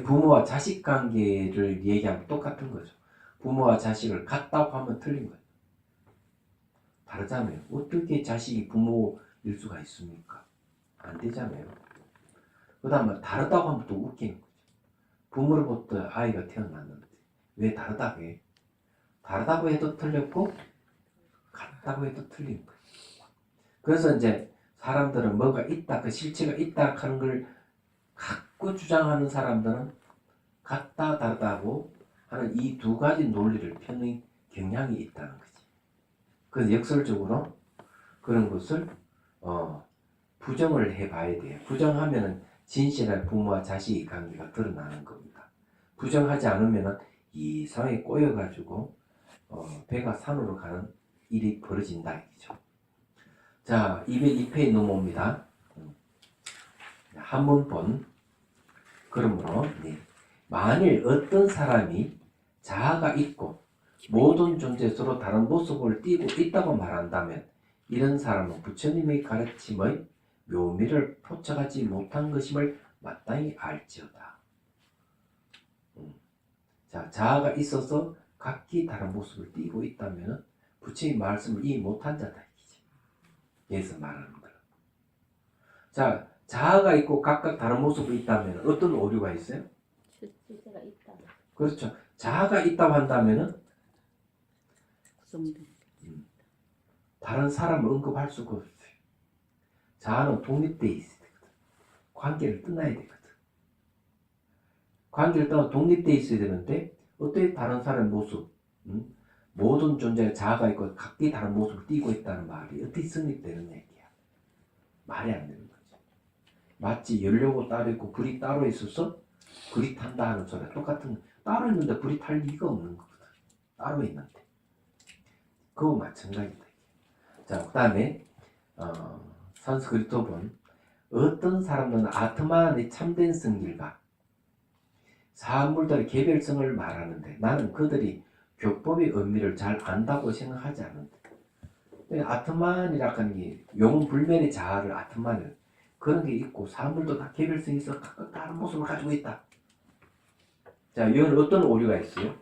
부모와 자식 관계를 얘기하면 똑같은 거죠. 부모와 자식을 같다고 하면 틀린 거예요. 다르잖아요. 어떻게 자식이 부모일 수가 있습니까? 안 되잖아요. 그 다음에 다르다고 하면 또 웃기는 거죠. 부모로부터 아이가 태어났는데 왜 다르다고 해? 다르다고 해도 틀렸고 같다고 해도 틀린 거예요. 그래서 이제 사람들은 뭐가 있다, 그 실체가 있다 하는 걸 갖고 주장하는 사람들은 같다, 다르다고 하는 이 두 가지 논리를 펴는 경향이 있다는 거지. 그래서 역설적으로 그런 것을 부정을 해봐야 돼요. 부정하면은 진실한 부모와 자식의 관계가 드러나는 겁니다. 부정하지 않으면은 이상하게 꼬여가지고 배가 산으로 가는 일이 벌어진다 이죠. 자, 202페이지 넘어옵니다. 한문본. 그러므로 만일 어떤 사람이 자아가 있고 모든 존재 서로 다른 모습을 띠고 있다고 말한다면 이런 사람은 부처님의 가르침의 묘미를 포착하지 못한 것임을 마땅히 알지어다. 자, 자아가 있어서 각기 다른 모습을 띠고 있다면 부처님의 말씀을 이해 못한 자다. 여기서 말하는 거예요. 자, 자아가 있고 각각 다른 모습이 있다면 어떤 오류가 있어요? 실체가 있다. 그렇죠. 자아가 있다고 한다면은 다른 사람을 언급할 수가 없어요. 자아는 독립되어 있어야 되거든. 관계를 떠나야 되거든. 관계를 떠나 독립되어 있어야 되는데 어떻게 다른 사람의 모습, 모든 존재가 자아가 있고 각기 다른 모습을 띠고 있다는 말이 어떻게 성립되는 얘기야. 말이 안 되는 거지. 마치 연료가 따로 있고 불이 따로 있어서 불이 탄다 하는 소리야. 똑같은 따로 있는데 불이 탈 리가 없는 거거든. 따로 있는데. 그거 마찬가지다. 자, 그 다음에 산스크리트어본 어떤 사람은 아트만의 참된 성질과 사물들의 개별성을 말하는데 나는 그들이 교법의 의미를 잘 안다고 생각하지 않는다. 아트만이라고 하는 게 영혼불멸의 자아를 아트만을 그런 게 있고 사물도 다 개별성이 있어 각각 다른 모습을 가지고 있다. 자, 이건 어떤 오류가 있어요?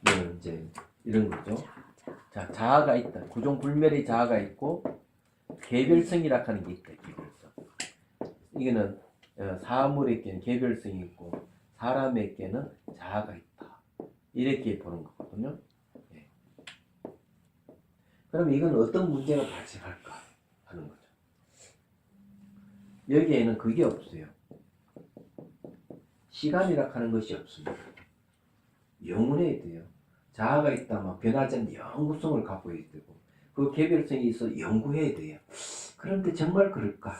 이건 이제 이런 거죠. 자, 자아가 있다. 구종불멸의 자아가 있고 개별성이라고 하는 게 있다. 개별성. 이거는 사물에게는 개별성이 있고 사람에게는 자아가 있다. 이렇게 보는 거거든요. 네. 그럼 이건 어떤 문제가 발생할까 하는 거죠. 여기에는 그게 없어요. 시간이라 하는 것이 없습니다. 영원해야 돼요. 자아가 있다면 변하지 않는 영구성을 갖고 있어야 되고 그 개별성이 있어 연구해야 돼요. 그런데 정말 그럴까?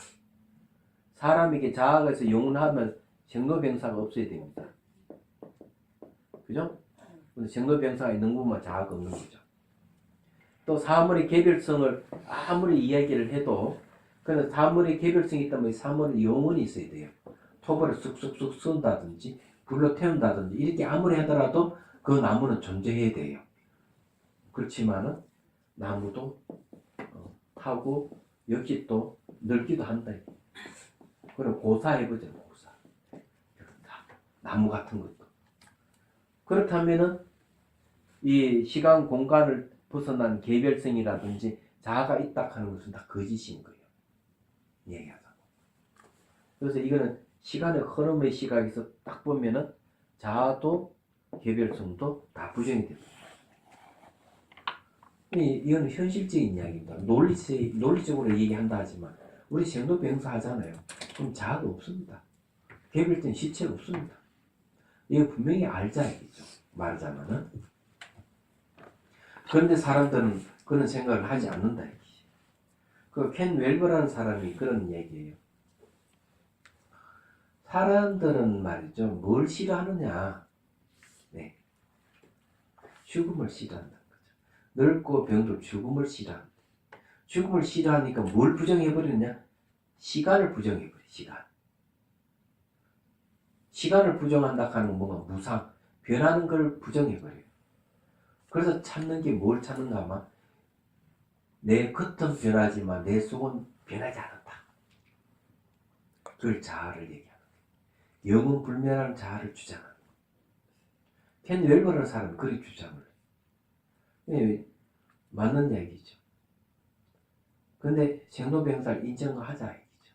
사람에게 자아가 있어 영원하면 생로병사가 없어야 됩니다. 그죠? 근데 생로병사가 있는 것만 자아가 없는 거죠. 또 사물의 개별성을 아무리 이야기를 해도 그런데 사물의 개별성이 있다면 사물은 영원히 있어야 돼요. 토벌을 쑥쑥쑥 쏜다든지 불로 태운다든지 이렇게 아무리 하더라도 그 그 나무는 존재해야 돼요. 그렇지만은 나무도 타고 옆집도 늙기도 한다. 그럼 고사해보죠. 고사. 그렇다. 나무 같은 것도. 그렇다면은 이 시간 공간을 벗어난 개별성이라든지 자아가 있다 하는 것은 다 거짓인 거예요. 얘기하자고. 그래서 이거는 시간의 흐름의 시각에서 딱 보면은 자아도 개별성도 다 부정이 됩니다. 이건 현실적인 이야기입니다. 논리적으로 얘기한다 하지만 우리 생로병사 하잖아요. 그럼 자아가 없습니다. 개별적인 실체가 없습니다. 이거 분명히 알자 얘기죠. 말하자면은. 그런데 사람들은 그런 생각을 하지 않는다 얘기죠. 그 켄 웰버라는 사람이 그런 얘기예요. 사람들은 말이죠. 뭘 싫어하느냐. 네. 죽음을 싫어한다. 늙고 병도 죽음을 싫어한다. 죽음을 싫어하니까 뭘 부정해버리느냐? 시간을 부정해버려. 시간을 부정한다 하는 건 뭔가 무상, 변하는 걸 부정해버려요. 그래서 찾는 게 뭘 찾는가 하면 내 겉은 변하지만 내 속은 변하지 않았다. 그걸 자아를 얘기하는 거예요. 영은 불멸한 자아를 주장하는 거예요. 켄 웰버라는 사람은 그렇게 주장을 해요. 맞는 얘기죠. 근데 생로병사를 인정하자 얘기죠.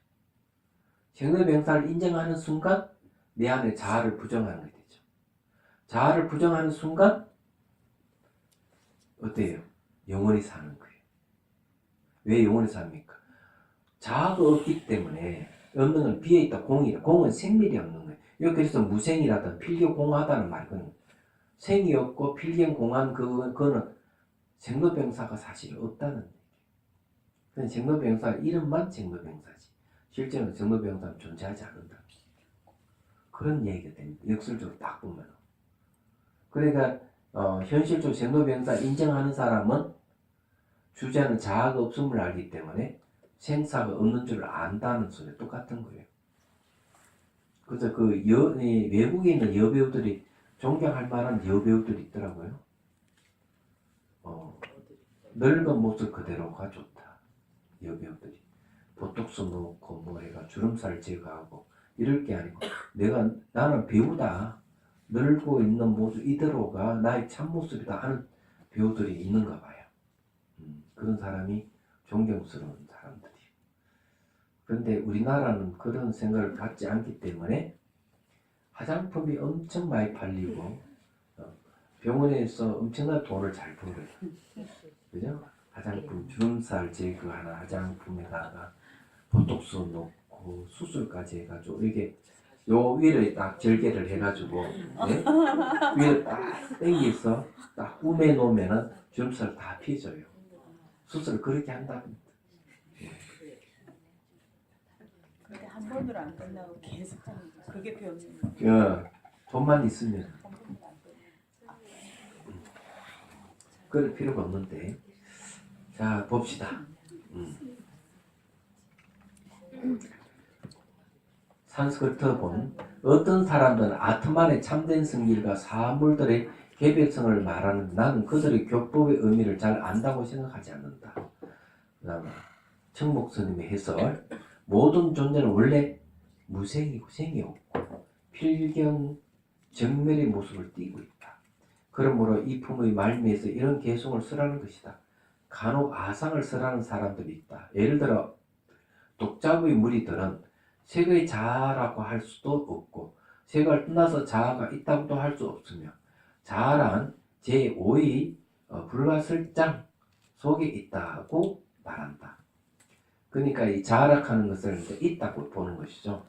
생로병사를 인정하는 순간 내 안에 자아를 부정하는 게 되죠. 자아를 부정하는 순간 어때요? 영원히 사는 거예요. 왜 영원히 삽니까? 자아가 없기 때문에 없는 건 비어있다, 공이다. 공은 생밀이 없는 거예요. 여기서 무생이라든 필경공하다는 말이거든요. 생이 없고 필경공한 그거는 생로병사가 사실 없다는 얘기예요. 그냥 생로병사 이름만 생로병사지 실제는 생로병사는 존재하지 않는다. 그런 얘기가 됩니다. 역설적으로 딱 보면. 그러니까 현실적으로 생로병사 인정하는 사람은 주제는 자아가 없음을 알기 때문에 생사가 없는 줄 안다는 소리 똑같은 거예요. 그래서 외국에 있는 여배우들이 존경할 만한 여배우들이 있더라고요. 늙은 모습 그대로가 좋다. 여배우들이 보톡스 넣고 뭐 해가 주름살 제거하고 이럴 게 아니고 나는 배우다. 늙고 있는 모습 이대로가 나의 참모습이다 하는 배우들이 있는가 봐요. 그런 사람이 존경스러운 사람들이에요. 그런데 우리나라는 그런 생각을 갖지 않기 때문에 화장품이 엄청 많이 팔리고 병원에서 엄청난 돈을 잘 벌어요. 그죠? 화장품, 주름살 제거하는 화장품에다가 보톡스 넣고 수술까지 해가지고 이게 요 위를 딱 절개를 해가지고 네? 위를 딱 당겨서 딱 우매 놓으면은 주름살 다 피져요. 수술을 그렇게 한답니다. 그게 한 번으로 안 끝나고 계속 하는 거. 그게 병이에요. 돈만 있으면 그럴 필요가 없는데. 자 봅시다. 산스크리트본 어떤 사람들은 아트만의 참된 성질과 사물들의 개별성을 말하는 나는 그들의 교법의 의미를 잘 안다고 생각하지 않는다. 그 다음에 청목 스님의 해설 모든 존재는 원래 무생이고 생이 없고 필경 정멸의 모습을 띠고 있다. 그러므로 이 품의 말미에서 이런 개성을 쓰라는 것이다. 간혹 아상을 쓰라는 사람들이 있다. 예를 들어 독자부의 무리들은 색의 자아라고 할 수도 없고 색을 떠나서 자아가 있다고도 할 수 없으며 자아란 제5의 불가설장 속에 있다고 말한다. 그러니까 이 자아락하는 것을 있다고 보는 것이죠.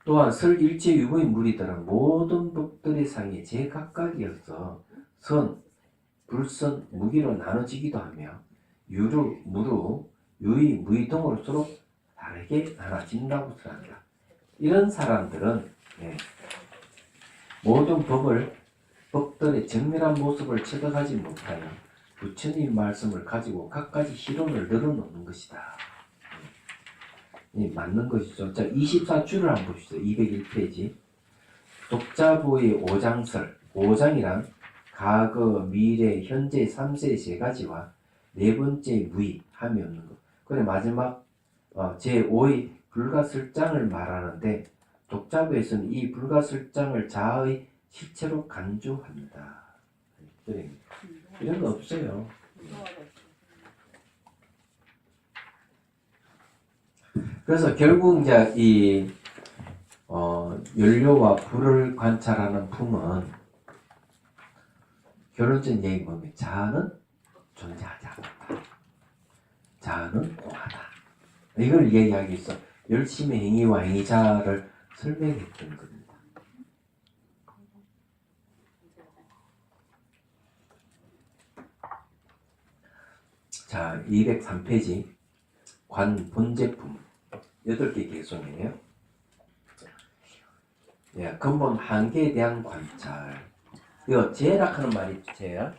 또한 설일체 유무의 무리들은 모든 법들의 상에 제각각이어서 선, 불선, 무기로 나눠지기도 하며 유루, 무루, 유의, 무의 등으로 서로 다르게 나눠진다고 생각한다. 이런 사람들은 모든 법들의 정밀한 모습을 체득하지 못하여 부처님 말씀을 가지고 갖가지 희론을 늘어놓는 것이다. 맞는 것이죠. 자, 24줄을 한번 보시죠. 201페이지. 독자부의 오장설, 오장이란 과거, 미래, 현재 3세 세 가지와 네 번째 무의, 함이 없는 것. 그래 마지막 제5의 불가설장을 말하는데 독자부에서는 이 불가설장을 자아의 실체로 간주합니다. 그래. 이런 거 없어요. 그래서 결국 이제 이 연료와 불을 관찰하는 품은 결론적인 얘기 보면 자아는 존재하지 않는다. 자아는 공하다. 이걸 얘기하기 위해서 열심히 행위와 행위자를 설명했던 겁니다. 자, 203페이지 관 본제품 8개 개송이에요. 예, 근본 한계에 대한 관찰. 이거 재락하는 말이 재야.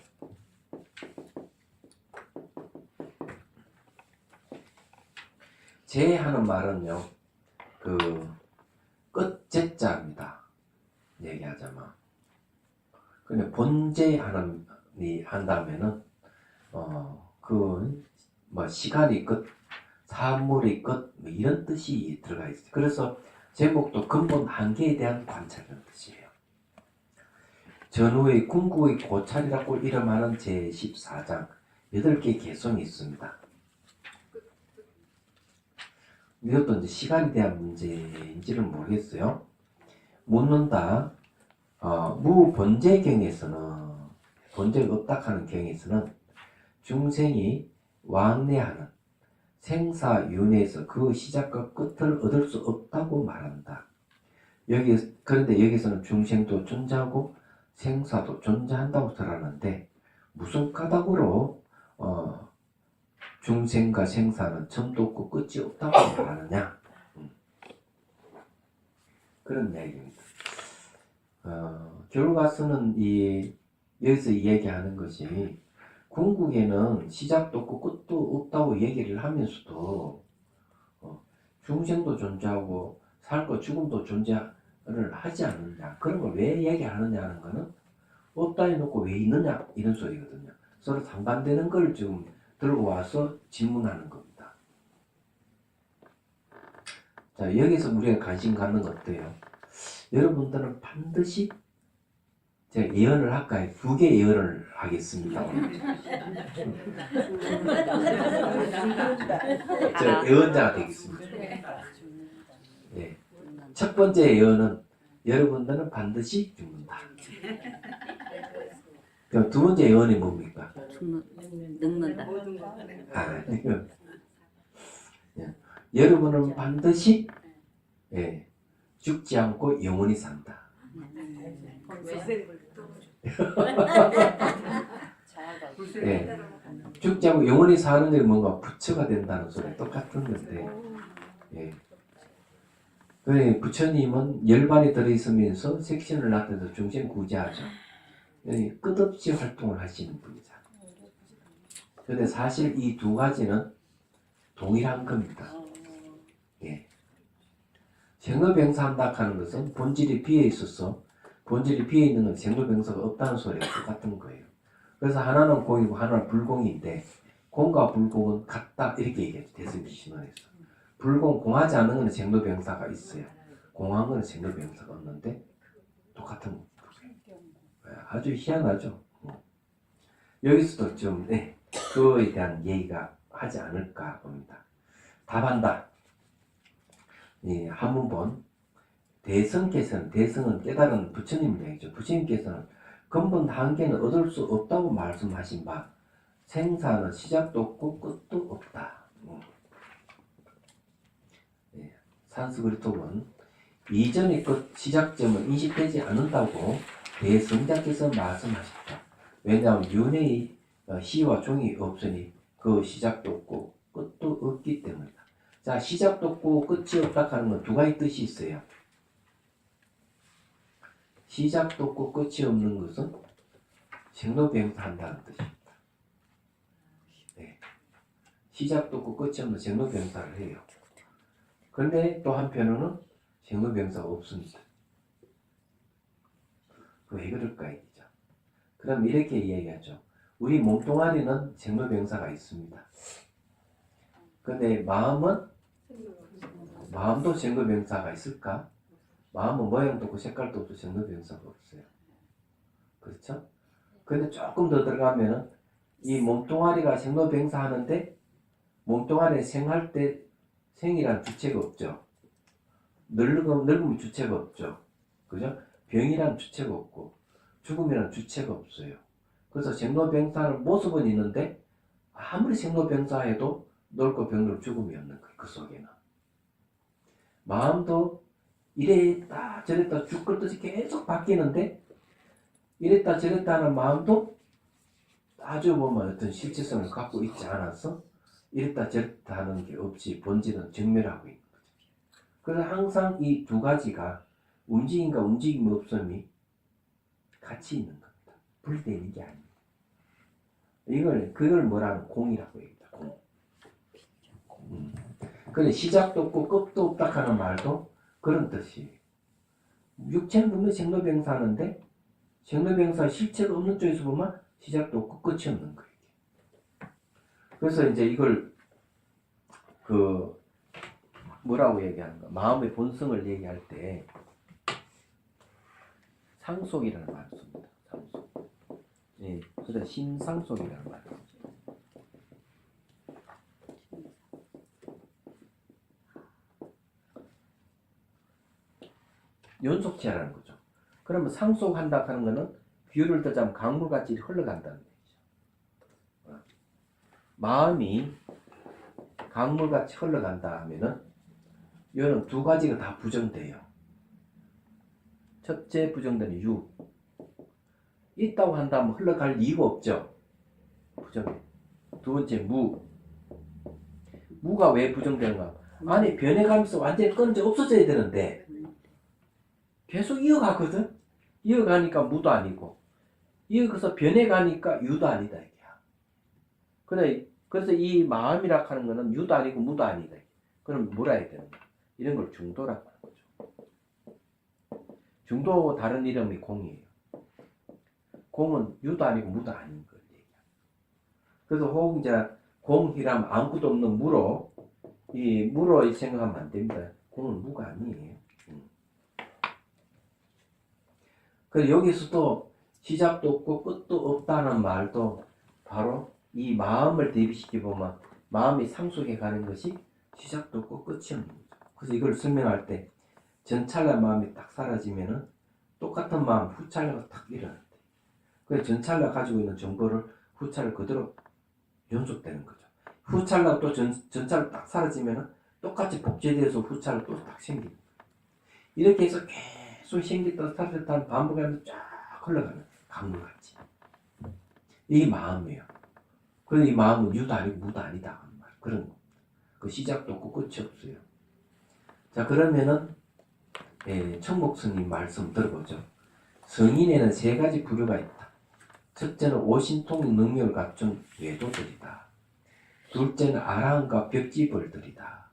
재하는 말은요, 끝제자입니다. 얘기하자면. 그냥 본제하는 한다면은 시간이 끝, 사물의 끝, 이런 뜻이 들어가 있어요. 그래서 제목도 근본 한계에 대한 관찰이라는 뜻이에요. 전후의 궁극의 고찰이라고 이름하는 제14장 8개 개성이 있습니다. 이것도 이제 시간에 대한 문제인지는 모르겠어요. 묻는다. 무본제경에서는 본제가 없다 하는 경에서는 중생이 왕래하는 생사윤회에서 그 시작과 끝을 얻을 수 없다고 말한다. 그런데 여기서는 중생도 존재하고 생사도 존재한다고 들었는데 무슨 까닭으로 중생과 생사는 처음도 없고 끝이 없다고 말하느냐? 그런 이야기입니다. 결과서는 여기서 얘기하는 것이 궁극에는 시작도 없고 끝도 없다고 얘기를 하면서도 중생도 존재하고 살고 죽음도 존재를 하지 않느냐, 그런 걸 왜 얘기하느냐는 거는 없다 해놓고 왜 있느냐 이런 소리거든요. 서로 상반되는 걸 지금 들고 와서 질문하는 겁니다. 자, 여기서 우리가 관심 갖는 것 어때요? 여러분들은 반드시 제가 예언을 할까요? 2개 예언을 하겠습니다. 제가 예언자가 되겠습니다. 네. 첫 번째 예언은 여러분들은 반드시 죽는다. 그럼 두 번째 예언이 뭡니까? 늙는다. 여러분은 반드시 죽지 않고 영원히 산다. 죽지 않고 영원히 사는 게 뭔가 부처가 된다는 소리 똑같은 건데, 그래 부처님은 열반이 들어있으면서 색신을 나타내서 중생 구제하죠. 끝없이 활동을 하시는 분이잖아요. 그런데 사실 이 두 가지는 동일한 겁니다. 생로병사한다 하는 것은 본질이 비어 있어서 본질이 비어 있는 건 생로병사가 없다는 소리가 똑같은 거예요. 그래서 하나는 공이고 하나는 불공인데 공과 불공은 같다 이렇게 얘기하죠. 대승지신원에서. 불공, 공하지 않는 것은 생로병사가 있어요. 공한 것은 생로병사가 없는데 똑같은 거예요. 아주 희한하죠. 여기서도 좀 그거에 대한 얘기가 하지 않을까 봅니다. 답한다. 한문본 대성은 깨달은 부처님 얘기죠. 부처님께서는 근본 한계는 얻을 수 없다고 말씀하신 바 생사는 시작도 없고 끝도 없다. 산스크리트어는 이전의 끝 시작점은 인식되지 않는다고 대성자께서 말씀하셨다. 왜냐하면 윤회의 시와 종이 없으니 그 시작도 없고 끝도 없기 때문이다. 자, 시작도 없고 끝이 없다 하는 건 두 가지 뜻이 있어요. 시작도 없고 끝이 없는 것은 생로병사한다는 뜻입니다. 시작도 없고 끝이 없는 생로병사를 해요. 그런데 또 한편으로는 생로병사가 없습니다. 왜 그럴까 이죠. 그럼 이렇게 이야기하죠. 우리 몸뚱아리는 생로병사가 있습니다. 근데 마음도 생로병사가 있을까? 마음은 모양도 없고 색깔도 없고 생로병사가 없어요. 그렇죠? 근데 조금 더 들어가면은 이 몸뚱아리가 생로병사 하는데 몸뚱아리 생할 때 생이란 주체가 없죠. 늙으면 주체가 없죠. 그죠? 병이란 주체가 없고 죽음이란 주체가 없어요. 그래서 생로병사는 모습은 있는데 아무리 생로병사해도 넓고 병들 죽음이 없는 거예요. 그 속에는. 마음도 이랬다 저랬다 죽을듯이 계속 바뀌는데 이랬다 저랬다 하는 마음도 아주 보면 어떤 실체성을 갖고 있지 않아서 이랬다 저랬다 하는 게 없이 본질은 정멸하고 있는 거죠. 그래서 항상 이 두 가지가 움직임과 움직임 없음이 같이 있는 겁니다. 분리되어 있는 게 아닙니다. 그걸 뭐라는 공이라고 합니다. 공. 근데 시작도 없고 끝도 없다 하는 말도 그런 뜻이에요. 육체는 분명 생로병사하는데 생로병사 실체가 없는 쪽에서 보면 시작도 없고 끝이 없는 거예요. 그래서 이제 이걸 뭐라고 얘기하는가? 마음의 본성을 얘기할 때 상속이라는 말을 씁니다. 상속. 예, 그래서 심상속이라는 말을 씁니다. 연속체라는 거죠. 그러면 상속한다 하는 거는 비유를 듣자면 강물같이 흘러간다는 얘기죠. 마음이 강물같이 흘러간다 하면은 이거는 두 가지가 다 부정돼요. 첫째 부정되는 유. 있다고 한다면 흘러갈 이유가 없죠. 부정해. 두 번째 무. 무가 왜 부정되는가? 아니 변해가면서 완전히 끊어져 없어져야 되는데 계속 이어가거든. 이어가니까 무도 아니고 이어가서 변해가니까 유도 아니다 이게야. 그래서 이 마음이라 하는 거는 유도 아니고 무도 아니다. 그럼 뭐라 해야 되는 거야? 이런 걸 중도라고 하는 거죠. 중도 다른 이름이 공이에요. 공은 유도 아니고 무도 아닌 걸 얘기해요. 그래서 혹 이제 공이라면 아무것도 없는 무로 생각하면 안 됩니다. 공은 무가 아니에요. 그래서 여기서도 시작도 없고 끝도 없다는 말도 바로 이 마음을 대비시켜 보면 마음이 상속해 가는 것이 시작도 없고 끝이 없는 거죠. 그래서 이걸 설명할 때 전찰나 마음이 딱 사라지면은 똑같은 마음 후찰나가 딱 일어난대. 그래서 전찰나 가지고 있는 정보를 후찰을 그대로 연속되는 거죠. 후찰나가 또 전찰 딱 사라지면은 똑같이 복제돼서 후찰을 또 딱 생기는 거예요. 이렇게 해서 계속 생겼다 사라졌다 반복하면서 쫙 흘러가는 강물같이. 이게 마음이에요. 그래서 이 마음은 유도 아니고 무도 아니다 하는 말. 그런 거. 그 시작도 없고 끝이 없어요. 자 그러면은 청목 스님 말씀 들어보죠. 성인에는 세 가지 부류가 있다. 첫째는 오신통 능력을 갖춘 외도들이다. 둘째는 아라한과 벽지벌들이다.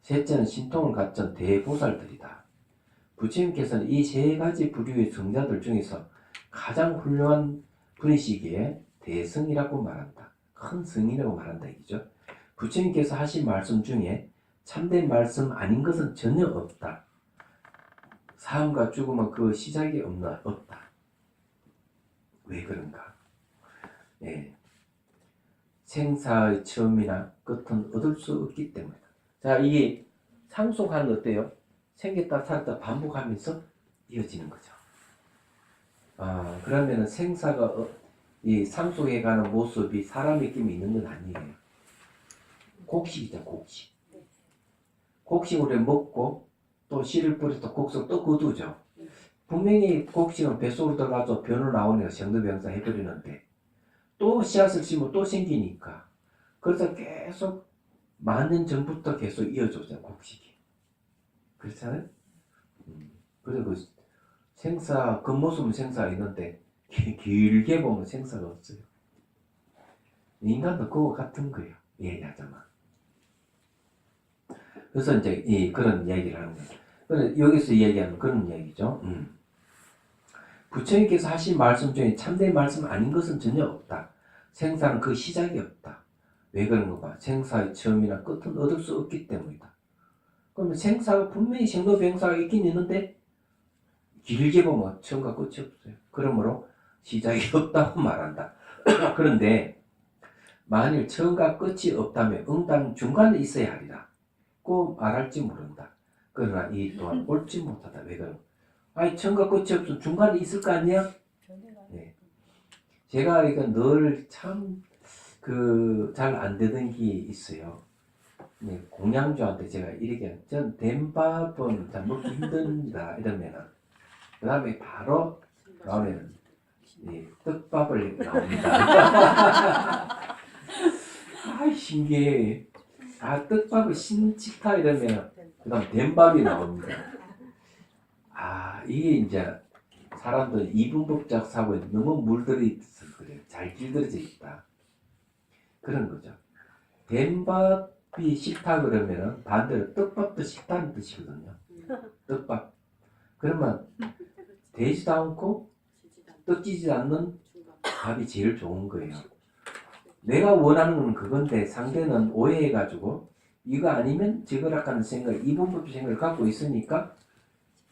셋째는 신통을 갖춘 대보살들이다. 부처님께서는 이 세 가지 부류의 성자들 중에서 가장 훌륭한 분이시기에 대성이라고 말한다. 큰 성이라고 말한다 이죠. 부처님께서 하신 말씀 중에 참된 말씀 아닌 것은 전혀 없다. 삶과 죽음은 그 시작이 없다. 왜 그런가? 생사의 처음이나 끝은 얻을 수 없기 때문이다. 자, 이게 상속하는 어때요? 생겼다 살았다 반복하면서 이어지는 거죠. 그러면은 생사가 이 상속해가는 모습이 사람의 느낌이 있는 건 아니에요. 곡식이죠, 곡식. 곡식으로 먹고 또 씨를 뿌려서 곡식 또 거두죠. 분명히 곡식은 뱃속으로 들어가서 변을 나오니까 생로병사 해버리는데 또 씨앗을 심으면 또 생기니까 그래서 계속 만 년 전부터 계속 이어져요, 곡식이. 그렇잖아요? 그래서 그 생사, 겉모습은 생사가 있는데 길게 보면 생사가 없어요. 인간도 그거 같은 거예요. 얘기하자면. 그래서 이제 그런 얘기를 하는 거예요. 그래서 여기서 얘기하는 그런 얘기죠. 부처님께서 하신 말씀 중에 참된 말씀 아닌 것은 전혀 없다. 생사는 그 시작이 없다. 왜 그런가 봐. 생사의 처음이나 끝은 얻을 수 없기 때문이다. 그러면 생사가 분명히 생로병사가 있긴 있는데 길게 보면 처음과 끝이 없어요. 그러므로 시작이 없다고 말한다. 그런데 만일 처음과 끝이 없다면 응당 중간에 있어야 하리라. 꼭 말할지 모른다. 그러나 이 또한 옳지 못하다. 왜 그런가? 아니 처음과 끝이 없으면 중간에 있을 거 아니야? 네. 제가 이거 늘 참 잘 안 되던 게 있어요. 네, 공양주한테 제가 이렇게 전 된밥은 참 먹기 힘듭니다 이러면은 그 다음에 바로 나오면 떡밥을 나옵니다. 아 신기해. 아 떡밥을 신치타 이러면 그 다음 된밥이 나옵니다. 아 이게 이제 사람들 이분법적 사고에 너무 물들어 있어서 그래요. 잘 길들여져 있다. 그런 거죠. 된밥이 싫다 그러면은 반대로 떡밥도 싫다는 뜻이거든요. 떡밥. 그러면 되지도 않고 떡지지 않는 밥이 제일 좋은 거예요. 내가 원하는 건 그건데 상대는 오해해가지고 이거 아니면 저거라는 생각, 이분법적 생각을 갖고 있으니까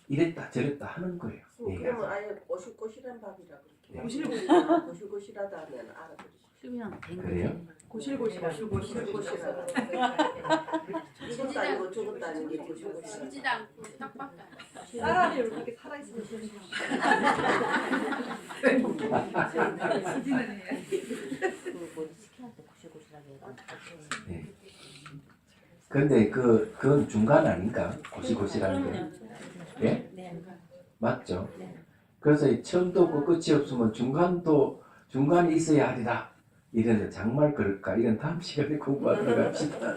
이랬다 저랬다 하는 거예요. 그러면 아예 고실고실한 밥이라고 네. 고실고실하다면 알아들으시죠. 그냥 된 그래요? 거지. 고실고실하다. 고실고실하다. 이것도 아니고 저것도 아닌 게 고실고실하다. 지지도 않고 떡밥도 사람이 이렇게 살아있으면 그뭐 시켜야 돼 고실고실하게 해가지고. 네. 근데 그건 중간 아닌가? 고시고시라는 게. 예? 네. 맞죠? 네. 그래서 이 처음도 없고 끝이 없으면 중간에 있어야 하리라. 이런 정말 그럴까? 이런 다음 시간에 공부하도록 합시다.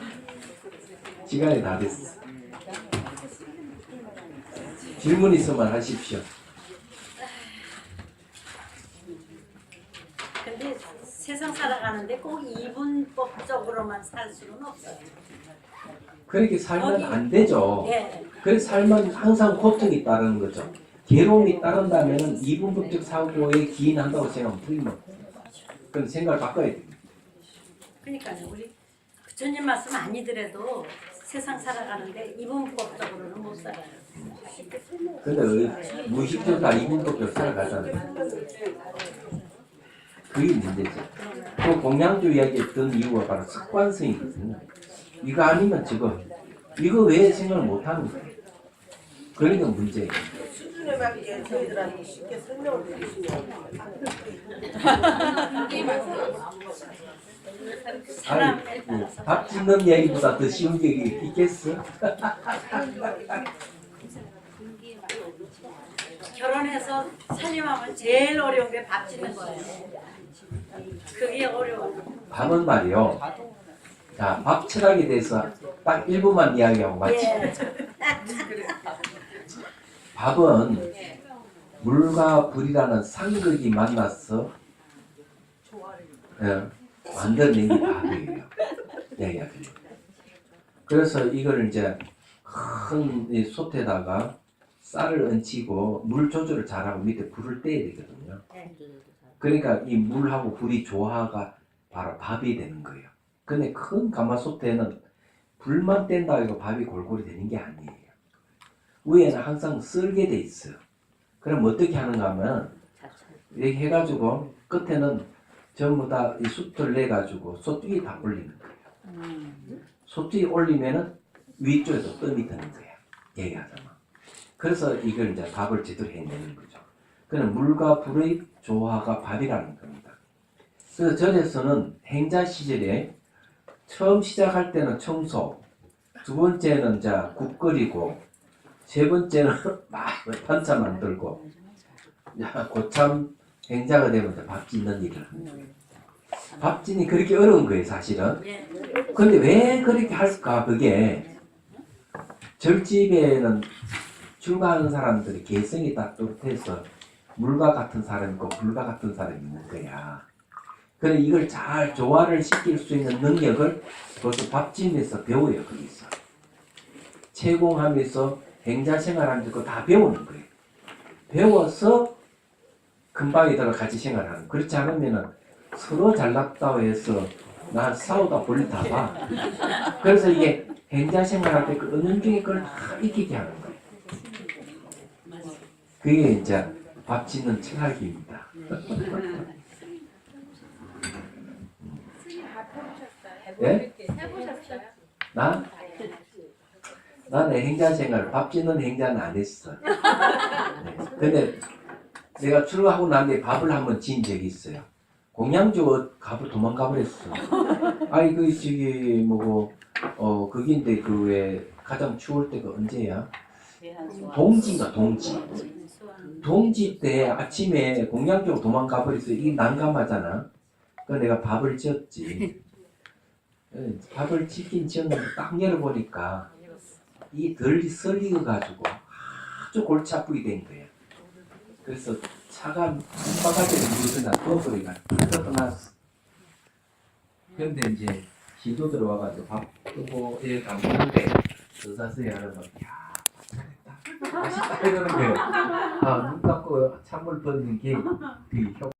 시간이 다 됐어. 질문 있으면 하십시오. 근데 세상 살아가는데 꼭 이분법적으로만 살 수는 없어요. 그렇게 살면 안 되죠. 예. 그래서 살면 항상 고통이 따르는 거죠. 괴로움이 따른다면 이분법적 사고에 기인한다고 생각하면 틀림없어요. 그런 생각을 바꿔야 됩니다. 그러니까요. 우리 부처님 말씀 아니더라도 세상 살아가는데 이분법적으로는 못 살아요. 근데 무의식적으로 다 이분법적으로 살아가잖아요. 그게 문제죠. 그 공양주 이야기했던 이유가 바로 습관성이거든요. 이거 아니면 이거 왜 생각을 못하는 거예요. 그러니까 문제예요. 수준에 맞게 저희들한테 쉽게 설명을 드리시면 사람에 따라서 밥 짓는 얘기보다 더 쉬운 게 있겠어? 결혼해서 살림하면 제일 어려운 게 밥 짓는 거예요. 그게 어려워요. 밥은 말이요. 자, 밥 철학에 대해서 딱 1분만 이야기하고 마치. 예. 밥은 물과 불이라는 상극이 만나서 만들어낸 게 밥이에요. 이야기하죠. 그래서 이걸 이제 큰 이 솥에다가 쌀을 얹히고 물 조절을 잘하고 밑에 불을 떼야 되거든요. 그러니까 이 물하고 불이 조화가 바로 밥이 되는 거예요. 근데 큰 가마솥에는 불만 뗀다 해서 밥이 골고루 되는 게 아니에요. 위에는 항상 썰게 돼 있어요. 그럼 어떻게 하는가 하면 이렇게 해가지고 끝에는 전부 다 이 숯을 내가지고 솥 위에 다 올리는 거예요. 솥 위에 올리면은 위쪽에도 뜸이 드는 거예요. 얘기하자면. 그래서 이걸 이제 밥을 제대로 해내는 거죠. 그는 물과 불의 조화가 밥이라는 겁니다. 그래서 절에서는 행자 시절에 처음 시작할 때는 청소, 두 번째는 이제 국 끓이고, 세 번째는 막 반찬 만들고, 고참 행자가 되면 이제 밥 짓는 일을 합니다. 밥 짓니 그렇게 어려운 거예요, 사실은. 예. 근데 왜 그렇게 할까? 그게 절집에는 출가하는 사람들이 개성이 딱 뚜렷해서 물과 같은 사람이 있고 불과 같은 사람이 있는 거야. 그래 이걸 잘 조화를 시킬 수 있는 능력을 벌써 밥집에서 배워요. 거기서 채공하면서 행자 생활하면서 그거 다 배우는 거예요. 배워서 큰 방에 들어 같이 생활하는. 그렇지 않으면은 서로 잘났다고 해서 나 싸우다 볼일 다 봐. 그래서 이게 행자 생활할 때 그 은연중에 그걸 다 익히게 하는 거예요. 그게 이제 밥 짓는 철학입니다. 예? 해보셨어요? 나? 나는 행자 생활, 밥 짓는 행자는 안 했어. 네. 근데 내가 출가하고 난 뒤에 밥을 한번 지은 적이 있어요. 공양주 가버 도망가 버렸어. 아이 그 저기 뭐고 거긴데 그 왜 가장 추울 때가 언제야? 동지인가 동지. 동지 때 아침에 공양주로 도망가 버렸어. 이게 난감하잖아. 그래서 내가 밥을 지었지. 밥을 짓긴 지었는데 딱 열어보니까 이 덜 썰리가지고 아주 골치 아프게 된 거야. 그래서 차가 바깥에 물에서 나 떠버리가 떠났어. 근데 이제 시도 들어와가지고 밥 뜨고 예 감사한데 더 자세히 하려면 야 잘했다 맛있다 이러는 거예요. 눈 감고 찬물 붓는 게 그 효과.